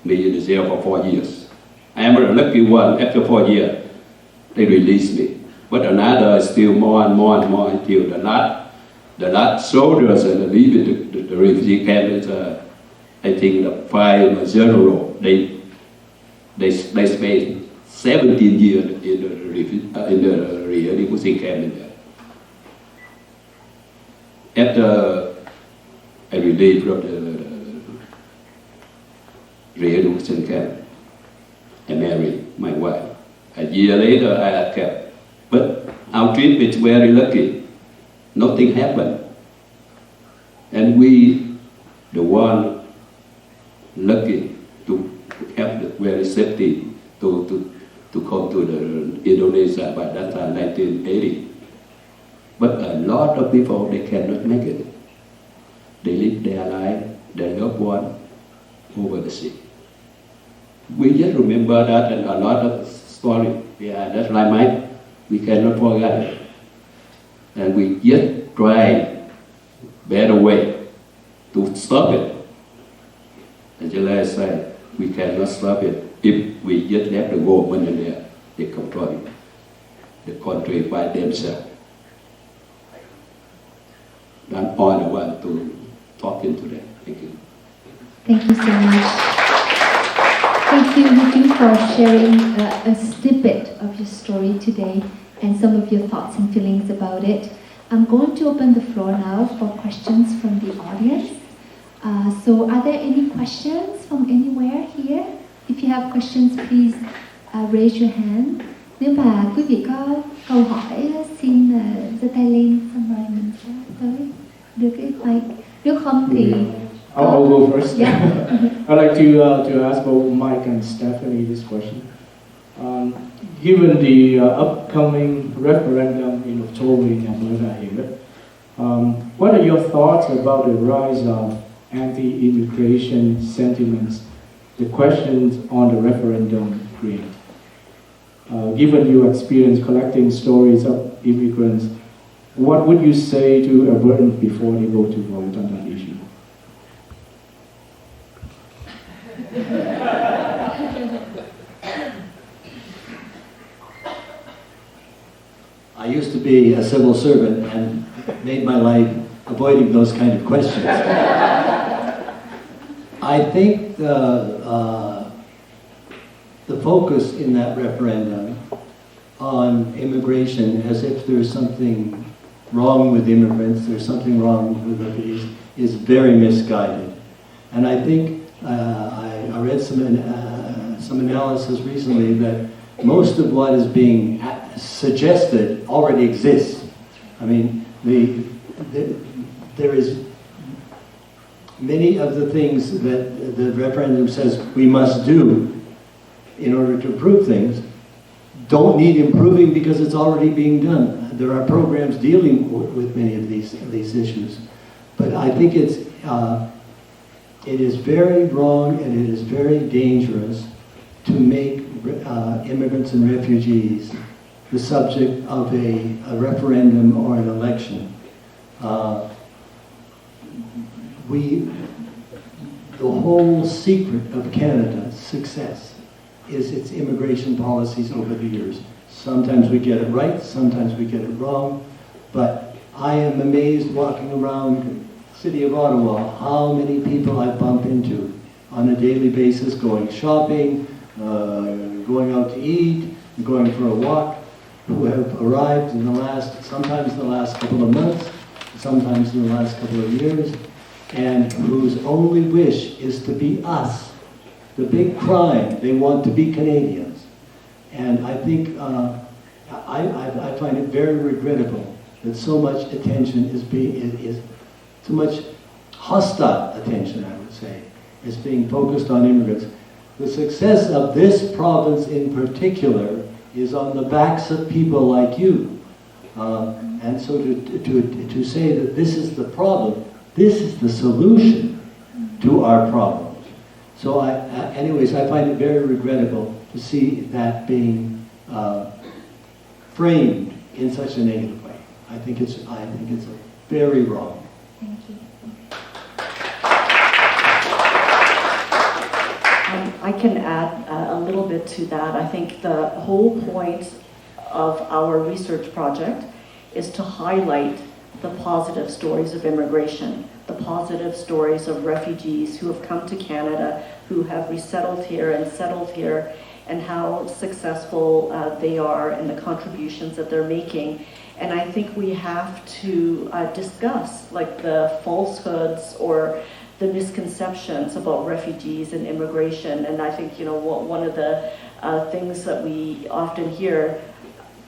Speaker 11: me in the jail for 4 years. I am a lucky one. After 4 years, they released me. But another still more and more and more until the last soldiers and leaving the refugee camp is, I think the 5 general, they spent 17 years in the refugee camp in there. After I relieved from the re-education camp, I married my wife. A year later, I had kept. But our trip is very lucky. Nothing happened. And we, the one lucky to have the very safety to come to the Indonesia by that time, 1980. But a lot of people, they cannot make it. They live their life, their loved one, over the sea. We just remember that and a lot of story behind that life, we cannot forget it. And we just try better way to stop it. And just like I said, we cannot stop it if we just let the government in there, they control the country by themselves. That's all I want to talk into that. Thank you.
Speaker 9: Thank you so much. Thank you for sharing a snippet of your story today and some of your thoughts and feelings about it. I'm going to open the floor now for questions from the audience. So are there any questions from anywhere here? If you have questions, please raise your hand. Nếu mà quý vị có câu hỏi, xin giơ tay lên, xong rồi mình sẽ tới đưa cái mic. Nếu không thì
Speaker 3: I'll go first.
Speaker 9: Yeah.
Speaker 3: I'd like to ask both Mike and Stephanie this question. Given the upcoming referendum in October in Alberta here, what are your thoughts about the rise of anti-immigration sentiments, the questions on the referendum create? Given your experience collecting stories of immigrants, what would you say to Albertans before they go to vote on that issue?
Speaker 6: I used to be a civil servant and made my life avoiding those kind of questions. I think the focus in that referendum on immigration, as if there's something wrong with immigrants, there's something wrong with refugees, is very misguided. And I think I read some analysis recently that most of what is being suggested already exists. I mean, there is many of the things that the referendum says we must do in order to improve things don't need improving because it's already being done. There are programs dealing with many of these issues, but I think it is very wrong and it is very dangerous to make immigrants and refugees the subject of a referendum or an election. The whole secret of Canada's success is its immigration policies over the years. Sometimes we get it right, sometimes we get it wrong, but I am amazed walking around the city of Ottawa how many people I bump into on a daily basis going shopping, going out to eat, going for a walk, who have arrived in sometimes the last couple of months, sometimes in the last couple of years, and whose only wish is to be us. The big crime, they want to be Canadians. And I think, I find it very regrettable that so much attention is too much hostile attention, I would say, is being focused on immigrants. The success of this province in particular is on the backs of people like you. And so to say that this is the problem, this is the solution to our problems. So anyways, I find it very regrettable to see that being framed in such a negative way. I think it's very wrong.
Speaker 9: Thank you.
Speaker 7: I can add a little bit to that. I think the whole point of our research project is to highlight the positive stories of immigration, the positive stories of refugees who have come to Canada, who have resettled here and settled here, and how successful they are and the contributions that they're making. And I think we have to discuss like the falsehoods or the misconceptions about refugees and immigration. And I think, you know, one of the things that we often hear,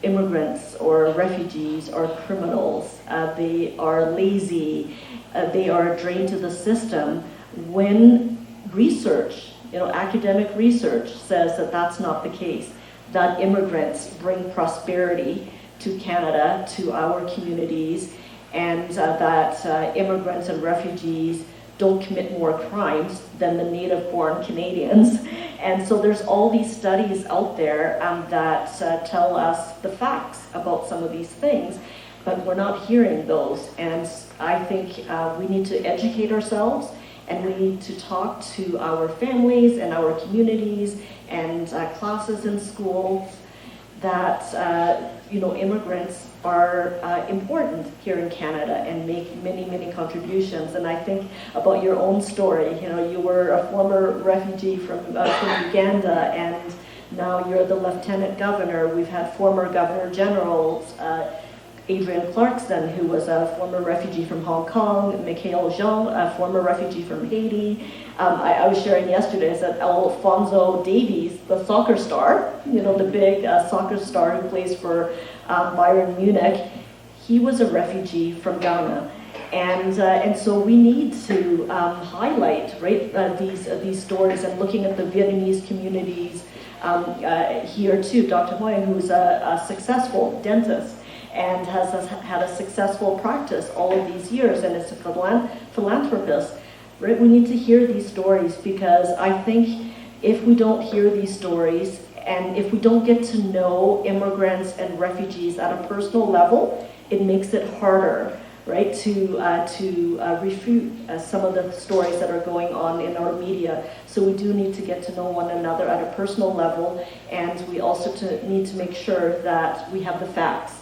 Speaker 7: immigrants or refugees are criminals, they are lazy, they are a drain to the system, when research, you know, academic research says that that's not the case, that immigrants bring prosperity to Canada, to our communities, and that immigrants and refugees don't commit more crimes than the native-born Canadians. And so there's all these studies out there that tell us the facts about some of these things, but we're not hearing those. And I think we need to educate ourselves, and we need to talk to our families and our communities and classes in schools that you know, immigrants are important here in Canada and make many, many contributions. And I think about your own story. You know, you were a former refugee from Uganda, and now you're the Lieutenant Governor. We've had former Governor Generals, Adrienne Clarkson, who was a former refugee from Hong Kong, Mikhail Jean, a former refugee from Haiti. I was sharing yesterday that Alphonso Davies, the soccer star, you know, the big soccer star who plays for Bayern Munich, he was a refugee from Ghana. And so we need to highlight, right, these stories, and looking at the Vietnamese communities here too. Dr. Nguyen, who's a successful dentist, and has had a successful practice all of these years, and is a philanthropist. Right? We need to hear these stories, because I think if we don't hear these stories, and if we don't get to know immigrants and refugees at a personal level, it makes it harder, right, to refute some of the stories that are going on in our media. So we do need to get to know one another at a personal level, and we also need to make sure that we have the facts,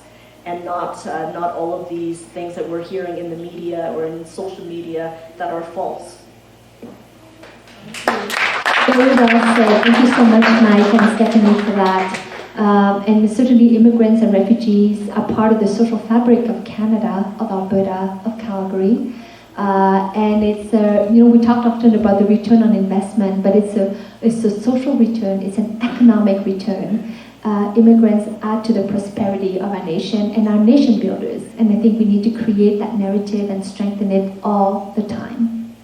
Speaker 7: and not all of these things that we're hearing in the media or in social media that are false.
Speaker 9: Very well said. Thank you so much, Mike and Stephanie, for that. And certainly immigrants and refugees are part of the social fabric of Canada, of Alberta, of Calgary. And it's, you know, we talked often about the return on investment, but it's a social return, it's an economic return. Immigrants add to the prosperity of our nation and our nation builders. And I think we need to create that narrative and strengthen it all the time.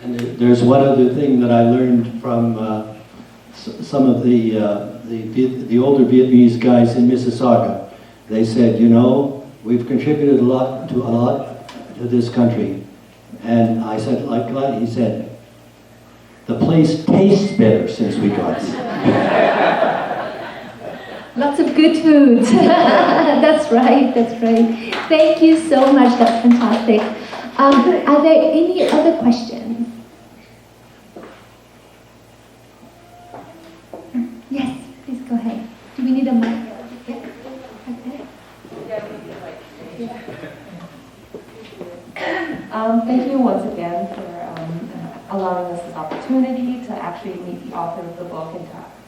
Speaker 6: And there's one other thing that I learned from some of the older Vietnamese guys in Mississauga. They said, you know, we've contributed a lot to this country. And I said, like what? He said, the place tastes better since we got here.
Speaker 9: Lots of good food. That's right, that's right. Thank you so much, that's fantastic. Are there any other questions? Yes, please go ahead. Do we need a mic? Yeah. Okay.
Speaker 12: Thank you once again for allowing us this opportunity to actually meet the author of the book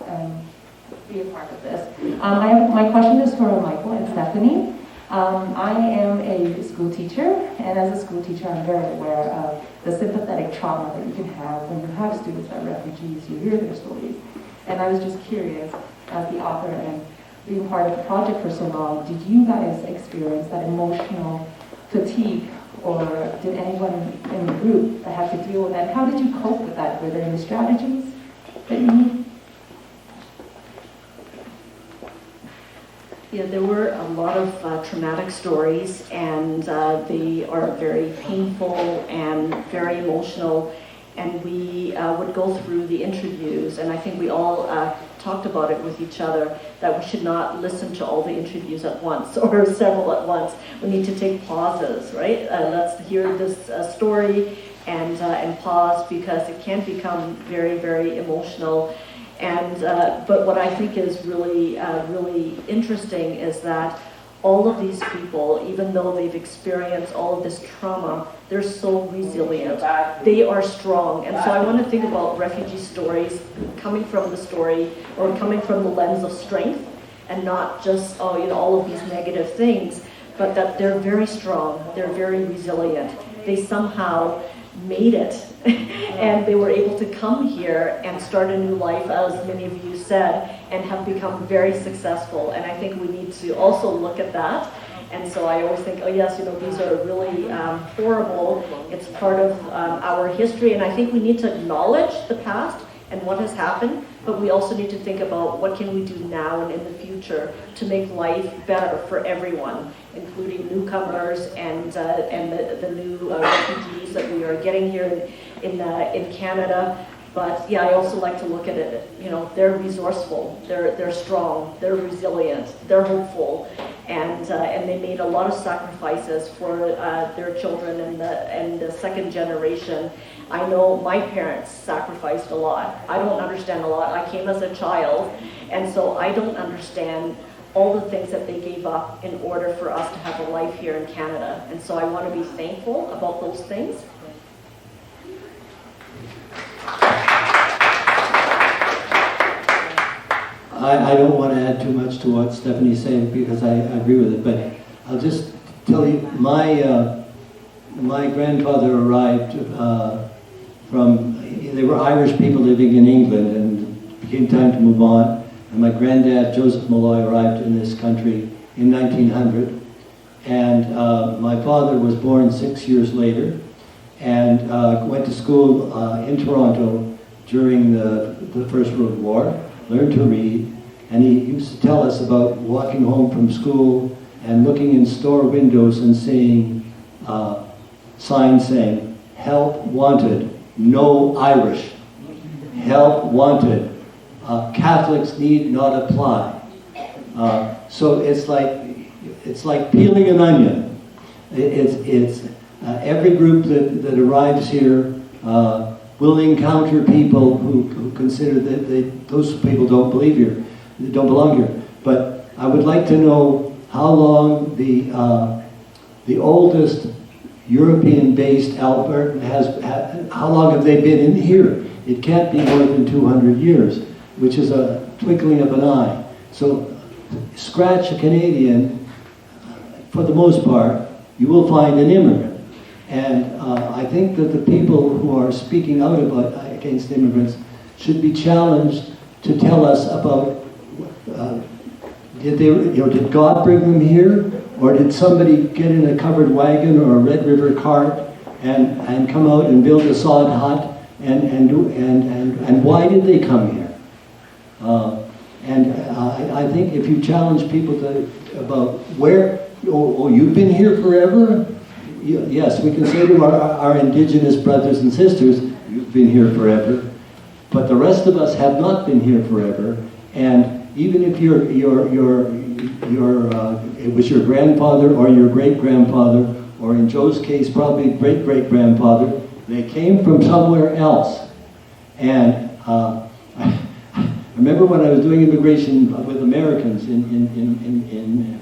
Speaker 12: and to be a part of this. My question is for Michael and Stephanie. I am a school teacher, and as a school teacher, I'm very aware of the sympathetic trauma that you can have when you have students that are refugees. You hear their stories. And I was just curious, as the author and being part of the project for so long, did you guys experience that emotional fatigue, or did anyone in the group that have to deal with that? How did you cope with that? Were there any strategies that you need?
Speaker 7: Yeah, there were a lot of traumatic stories, and they are very painful and very emotional. And we would go through the interviews, and I think we all talked about it with each other, that we should not listen to all the interviews at once or several at once. We need to take pauses, right? Let's hear this story and pause, because it can become very, very emotional. And but what I think is really really interesting is that all of these people, even though they've experienced all of this trauma, they're so resilient. They are strong. And so I want to think about refugee stories coming from the story or coming from the lens of strength and not just, all of these negative things, but that they're very strong, they're very resilient. They somehow made it and they were able to come here and start a new life, as many of you said, and have become very successful. And I think we need to also look at that. And so I always think, these are really horrible. It's part of our history, and I think we need to acknowledge the past and what has happened, but we also need to think about what can we do now and in the future to make life better for everyone, including newcomers and the new refugees that we are getting here in Canada. But yeah, I also like to look at it, they're resourceful, they're strong, they're resilient, they're hopeful, and they made a lot of sacrifices for their children and the second generation. I know my parents sacrificed a lot. I don't understand a lot. I came as a child, and so I don't understand all the things that they gave up in order for us to have a life here in Canada. And so I want to be thankful about those things.
Speaker 6: I don't want to add too much to what Stephanie's saying because I agree with it, but I'll just tell you, my grandfather arrived they were Irish people living in England, and it became time to move on. And my granddad, Joseph Malloy, arrived in this country in 1900. And my father was born 6 years later and went to school in Toronto during the First World War, learned to read, and he used to tell us about walking home from school and looking in store windows and seeing signs saying, "Help wanted, no Irish. Help wanted, Catholics need not apply." So it's like peeling an onion. It's every group that arrives here will encounter people who consider that those people don't believe here, they don't belong here. But I would like to know how long the oldest European-based Albertan how long have they been in here? It can't be more than 200 years, which is a twinkling of an eye. So scratch a Canadian, for the most part, you will find an immigrant. And I think that the people who are speaking out against immigrants should be challenged to tell us about, did God bring them here? Or did somebody get in a covered wagon or a Red River cart and come out and build a sod hut? And why did they come here? I think if you challenge people about where, you've been here forever? Yes, we can say to our indigenous brothers and sisters, you've been here forever. But the rest of us have not been here forever. And even if it was your grandfather or your great-grandfather, or in Joe's case, probably great-great-grandfather, they came from somewhere else. And I remember when I was doing immigration with Americans in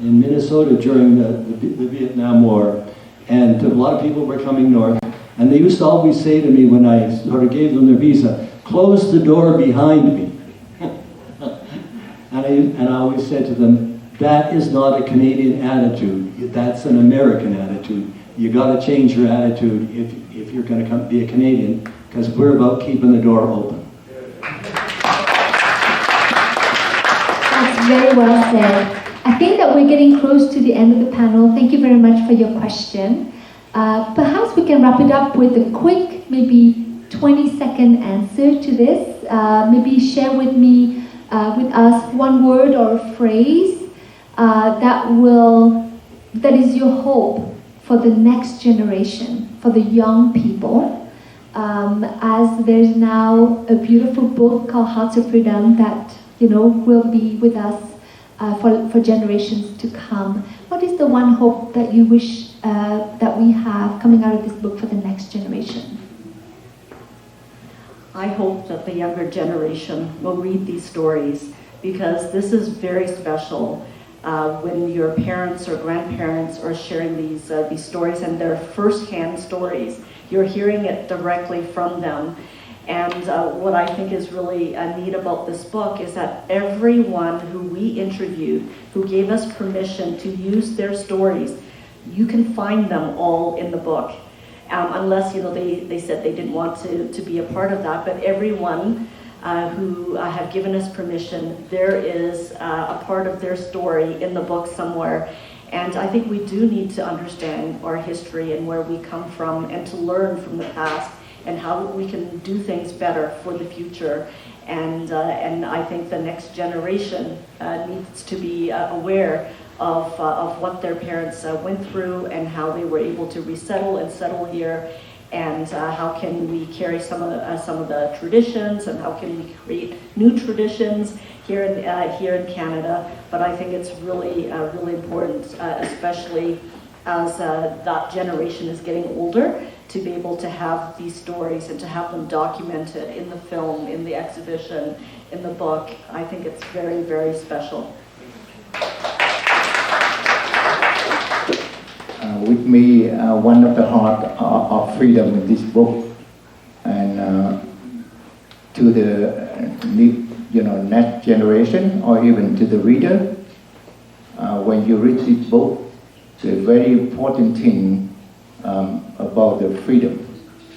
Speaker 6: Minnesota during the Vietnam War, and a lot of people were coming north, and they used to always say to me when I sort of gave them their visa, "Close the door behind me." And I always said to them, that is not a Canadian attitude, that's an American attitude. You got to change your attitude if you're going to be a Canadian, because we're about keeping the door open.
Speaker 9: That's very well said. I think that we're getting close to the end of the panel. Thank you very much for your question. Perhaps we can wrap it up with a quick, maybe 20-second answer to this. Maybe share with us one word or a phrase that is your hope for the next generation, for the young people. As there's now a beautiful book called Hearts of Freedom that will be with us for generations to come. What is the one hope that you wish that we have coming out of this book for the next generation?
Speaker 7: I hope that the younger generation will read these stories, because this is very special when your parents or grandparents are sharing these stories, and they're first-hand stories. You're hearing it directly from them. And what I think is really neat about this book is that everyone who we interviewed, who gave us permission to use their stories, you can find them all in the book. Unless, they said they didn't want to be a part of that, but everyone who have given us permission, there is a part of their story in the book somewhere. And I think we do need to understand our history and where we come from, and to learn from the past and how we can do things better for the future. And I think the next generation needs to be aware of what their parents went through, and how they were able to resettle and settle here, and how can we carry some of the traditions, and how can we create new traditions here in Canada. But I think it's really important, especially as that generation is getting older, to be able to have these stories and to have them documented in the film, in the exhibition, in the book. I think it's very, very special.
Speaker 10: With me, one of the heart of freedom in this book, and to the next generation, or even to the reader, when you read this book, the very important thing about the freedom,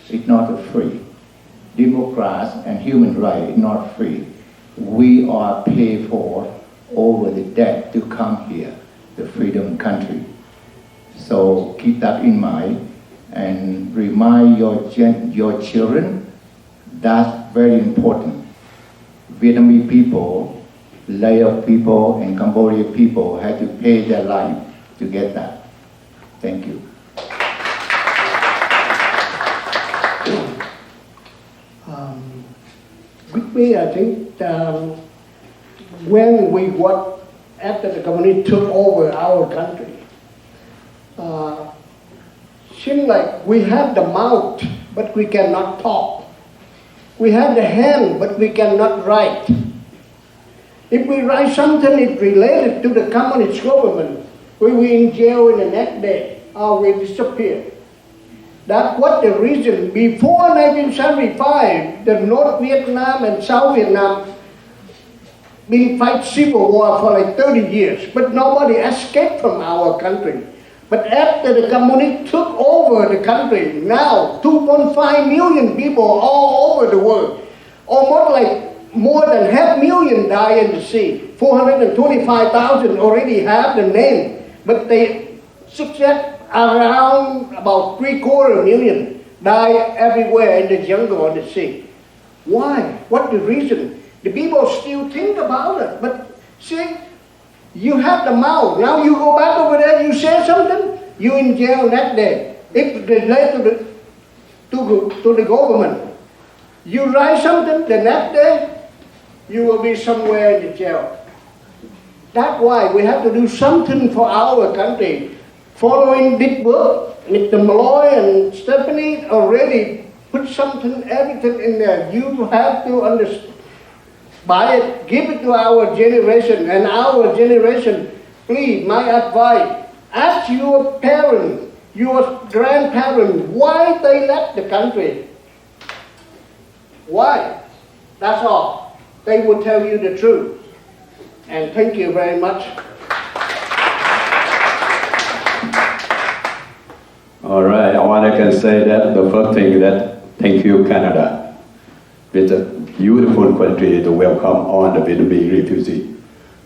Speaker 10: it's not free. Democrats and human rights is not free. We are paid for over the debt to come here, the freedom country. So keep that in mind, and remind your children, that's very important. Vietnamese people, Laos people, and Cambodian people had to pay their life to get that. Thank you.
Speaker 4: With me, I think when after the communist took over our country, seemed like we have the mouth, but we cannot talk. We have the hand, but we cannot write. If we write something it's related to the communist government, we will in jail in the next day, or we disappear. That's what the reason. Before 1975, the North Vietnam and South Vietnam been fight civil war for like 30 years, but nobody escaped from our country. But after the communists took over the country, now 2.5 million people all over the world, almost like more than 500,000 die in the sea. 425,000 already have the name, but they success around about 750,000 die everywhere in the jungle or the sea. Why? What the reason? The people still think about it, but see, you have the mouth. Now you go back over there, you say something, you in jail next day. If related to the government, you write something, the next day, you will be somewhere in the jail. That's why we have to do something for our country. Following this book, Mr. Malloy and Stephanie already put something, everything in there. You have to understand. Buy it, give it to our generation, and our generation, please, my advice, ask your parents, your grandparents, why they left the country. Why? That's all. They will tell you the truth. And thank you very much.
Speaker 11: All right, all I can say that the first thing that thank you, Canada. It's a beautiful country to welcome all the Vietnamese refugees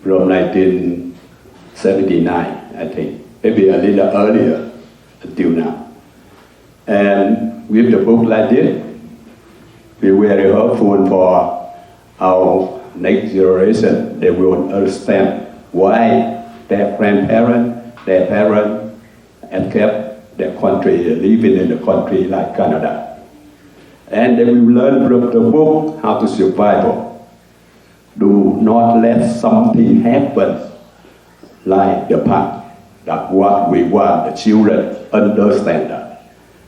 Speaker 11: from 1979, I think, maybe a little earlier until now. And with the book like this, we're very hopeful for our next generation. They will understand why their grandparents, their parents, and kept their country, living in a country like Canada. And they will learn from the book how to survive. Do not let something happen like the past. That's what we want the children understand that.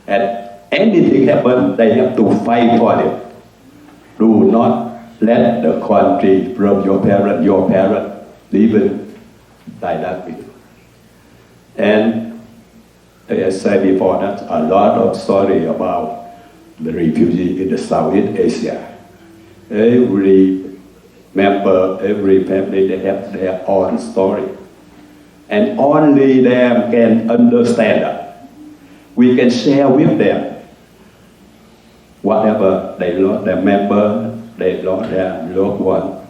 Speaker 11: And anything happen, they have to fight for it. Do not let the country from your parent, even like that with you. And as I said before, that's a lot of story about the refugee in the Southeast Asia. Every member, every family, they have their own story. And only them can understand that. We can share with them whatever they lost, their member, they lost their loved one.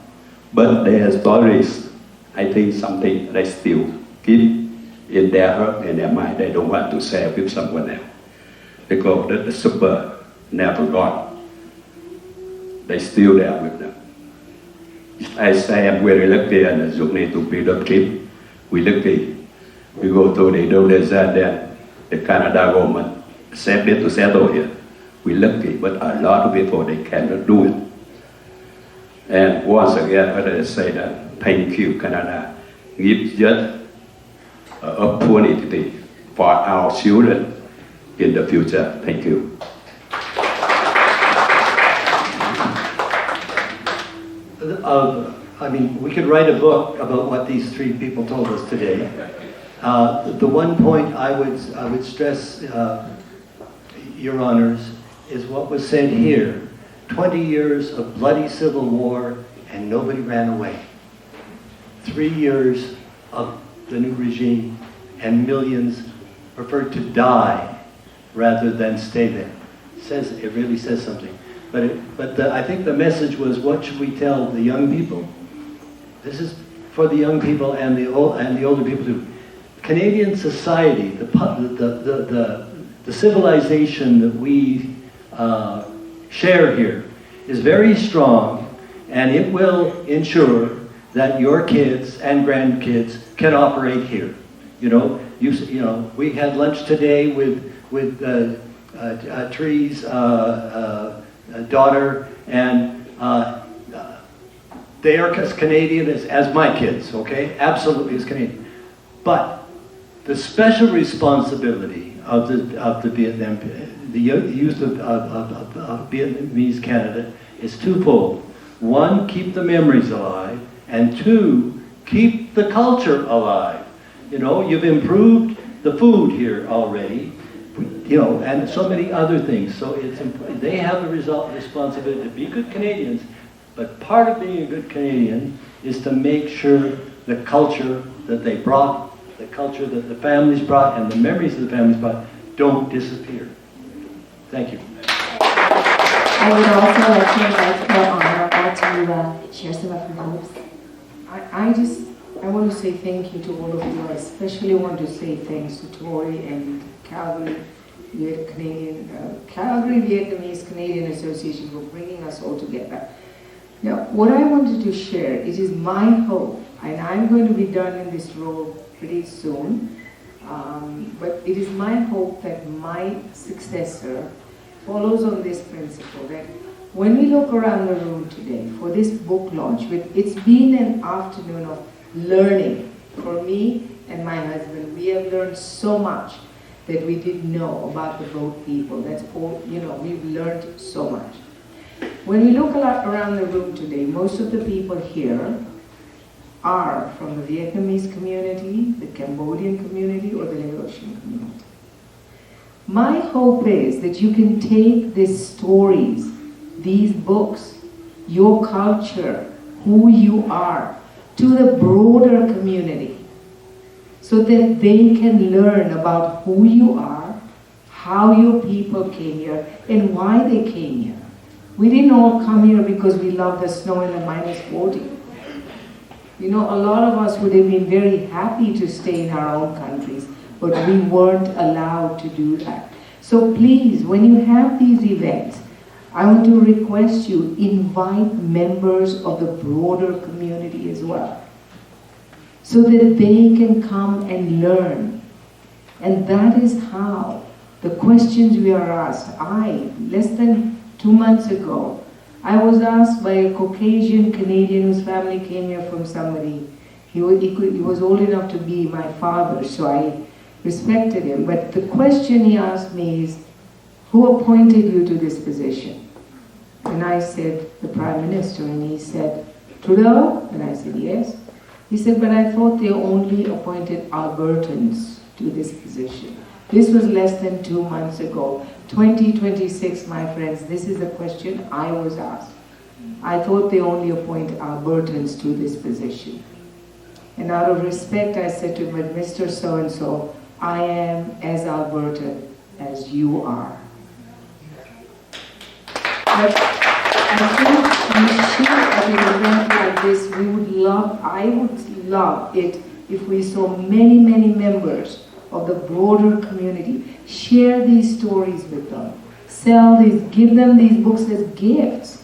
Speaker 11: But their stories, I think something they still keep in their heart and their mind. They don't want to share with someone else. Because the super never gone. They still there with them. I say I'm very lucky on the journey to freedom trip. We lucky. We go to the Indonesia, then the Canada government sent it to settle here. We lucky, but a lot of people, they cannot do it. And once again, I say that thank you, Canada. Give just opportunity for our children in the future. Thank you.
Speaker 6: I mean, we could write a book about what these three people told us today. The one point I would stress, Your Honors, is what was said here. 20 years of bloody civil war and nobody ran away. 3 years of the new regime and millions preferred to die rather than stay there. It really says something. But I think the message was, what should we tell the young people? This is for the young people and the older people too. Canadian society, the civilization that we share here is very strong, and it will ensure that your kids and grandkids can operate here. You know, we had lunch today with Tree's daughter, and they are as Canadian as my kids, okay? Absolutely as Canadian. But the special responsibility of the Vietnam, the youth of Vietnamese Canada is twofold. One, keep the memories alive, and two, keep the culture alive. You know, you've improved the food here already, you know, and so many other things. So they have the responsibility to be good Canadians, but part of being a good Canadian is to make sure the culture that they brought, the culture that the families brought, and the memories of the families brought don't disappear. Thank you.
Speaker 2: I would also like to invite Honor to share some of her hopes.
Speaker 5: I want to say thank you to all of you. I especially want to say thanks to Tori and Calgary Vietnamese Canadian Association for bringing us all together. Now, what I wanted to share, it is my hope, and I'm going to be done in this role pretty soon, but it is my hope that my successor follows on this principle, that when we look around the room today for this book launch, it's been an afternoon of learning for me and my husband. We have learned so much that we didn't know about the boat people. That's all, you know, we've learned so much. When we look around the room today, most of the people here are from the Vietnamese community, the Cambodian community, or the Laotian community. My hope is that you can take these stories, these books, your culture, who you are, to the broader community, so that they can learn about who you are, how your people came here, and why they came here. We didn't all come here because we love the snow and the -40. You know, a lot of us would have been very happy to stay in our own countries, but we weren't allowed to do that. So please, when you have these events, I want to request you, invite members of the broader community as well, so that they can come and learn. And that is how the questions we are asked. Less than 2 months ago, I was asked by a Caucasian Canadian whose family came here from somebody. He was old enough to be my father, so I respected him. But the question he asked me is, who appointed you to this position? And I said, the Prime Minister, and he said, Trudeau? And I said, yes. He said, but I thought they only appointed Albertans to this position. This was less than 2 months ago. 2026, my friends, this is a question I was asked. I thought they only appoint Albertans to this position. And out of respect, I said to him, Mr. So-and-so, I am as Albertan as you are. But I think we should, at an event like this, I would love it if we saw many, many members of the broader community share these stories with them. Sell these, give them these books as gifts.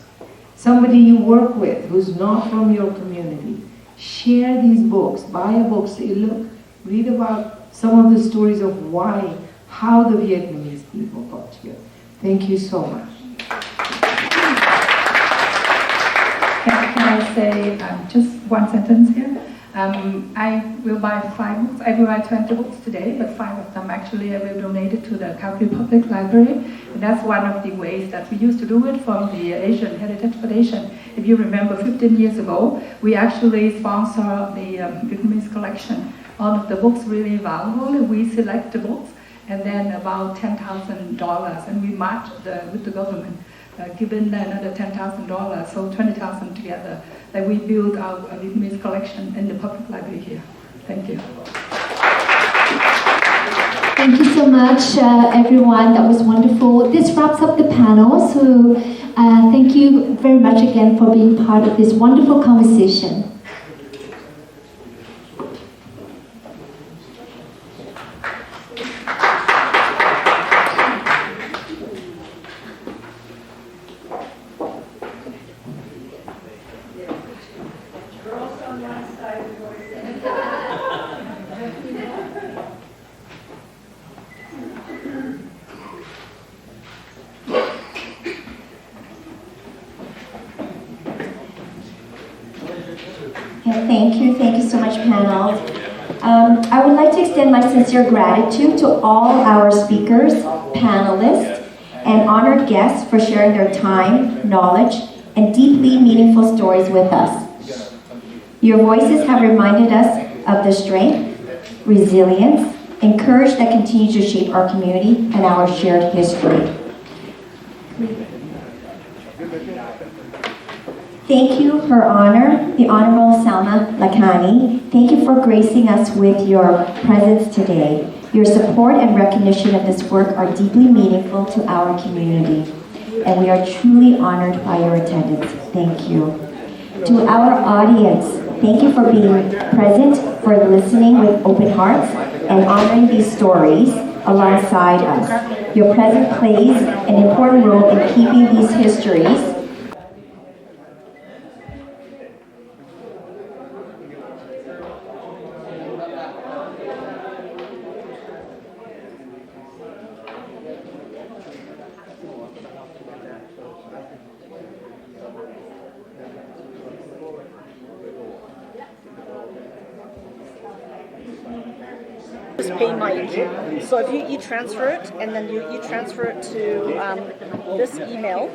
Speaker 5: Somebody you work with who's not from your community, share these books, buy a book, say, look, read about some of the stories of how the Vietnamese people got here. Thank you so much.
Speaker 9: Can I say just one sentence here? I will buy 5 books. I will buy 20 books today, but 5 of them actually I will donate it to the Calgary Public Library. And that's one of the ways that we used to do it from the Asian Heritage Foundation. If you remember, 15 years ago, we actually sponsored the Vietnamese collection. All of the books really valuable. We select the books, and then about $10,000, and we matched with the government. Given another $10,000, so $20,000 together, that we build our Vietnamese collection in the public library here. Thank you. Thank you so much, everyone. That was wonderful. This wraps up the panel. So thank you very much again for being part of this wonderful conversation. Thank you so much, panel. I would like to extend my sincere gratitude to all our speakers, panelists, and honored guests for sharing their time, knowledge, and deeply meaningful stories with us. Your voices have reminded us of the strength, resilience, and courage that continue to shape our community and our shared history. Thank you, Her Honor, the Honorable Salma Lakhani. Thank you for gracing us with your presence today. Your support and recognition of this work are deeply meaningful to our community, and we are truly honored by your attendance. Thank you. To our audience, thank you for being present, for listening with open hearts, and honoring these stories alongside us. Your presence plays an important role in keeping these histories
Speaker 7: pay my e. So if you e-transfer it, and then you e-transfer it to this email.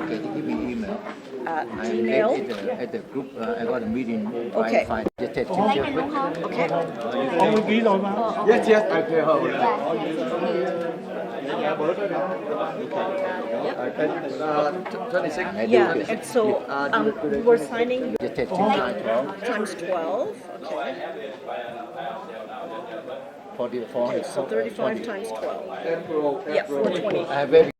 Speaker 10: Okay, give me email.
Speaker 7: Gmail.
Speaker 10: At the group, I got a meeting.
Speaker 7: Okay.
Speaker 10: Just take
Speaker 7: Okay.
Speaker 10: Yes, yes, I can hold it.
Speaker 7: Yeah, and so we're signing
Speaker 10: Just take times
Speaker 7: 12. Okay.
Speaker 10: 44.
Speaker 7: So 35 times 12. Yeah, 420.
Speaker 10: I have very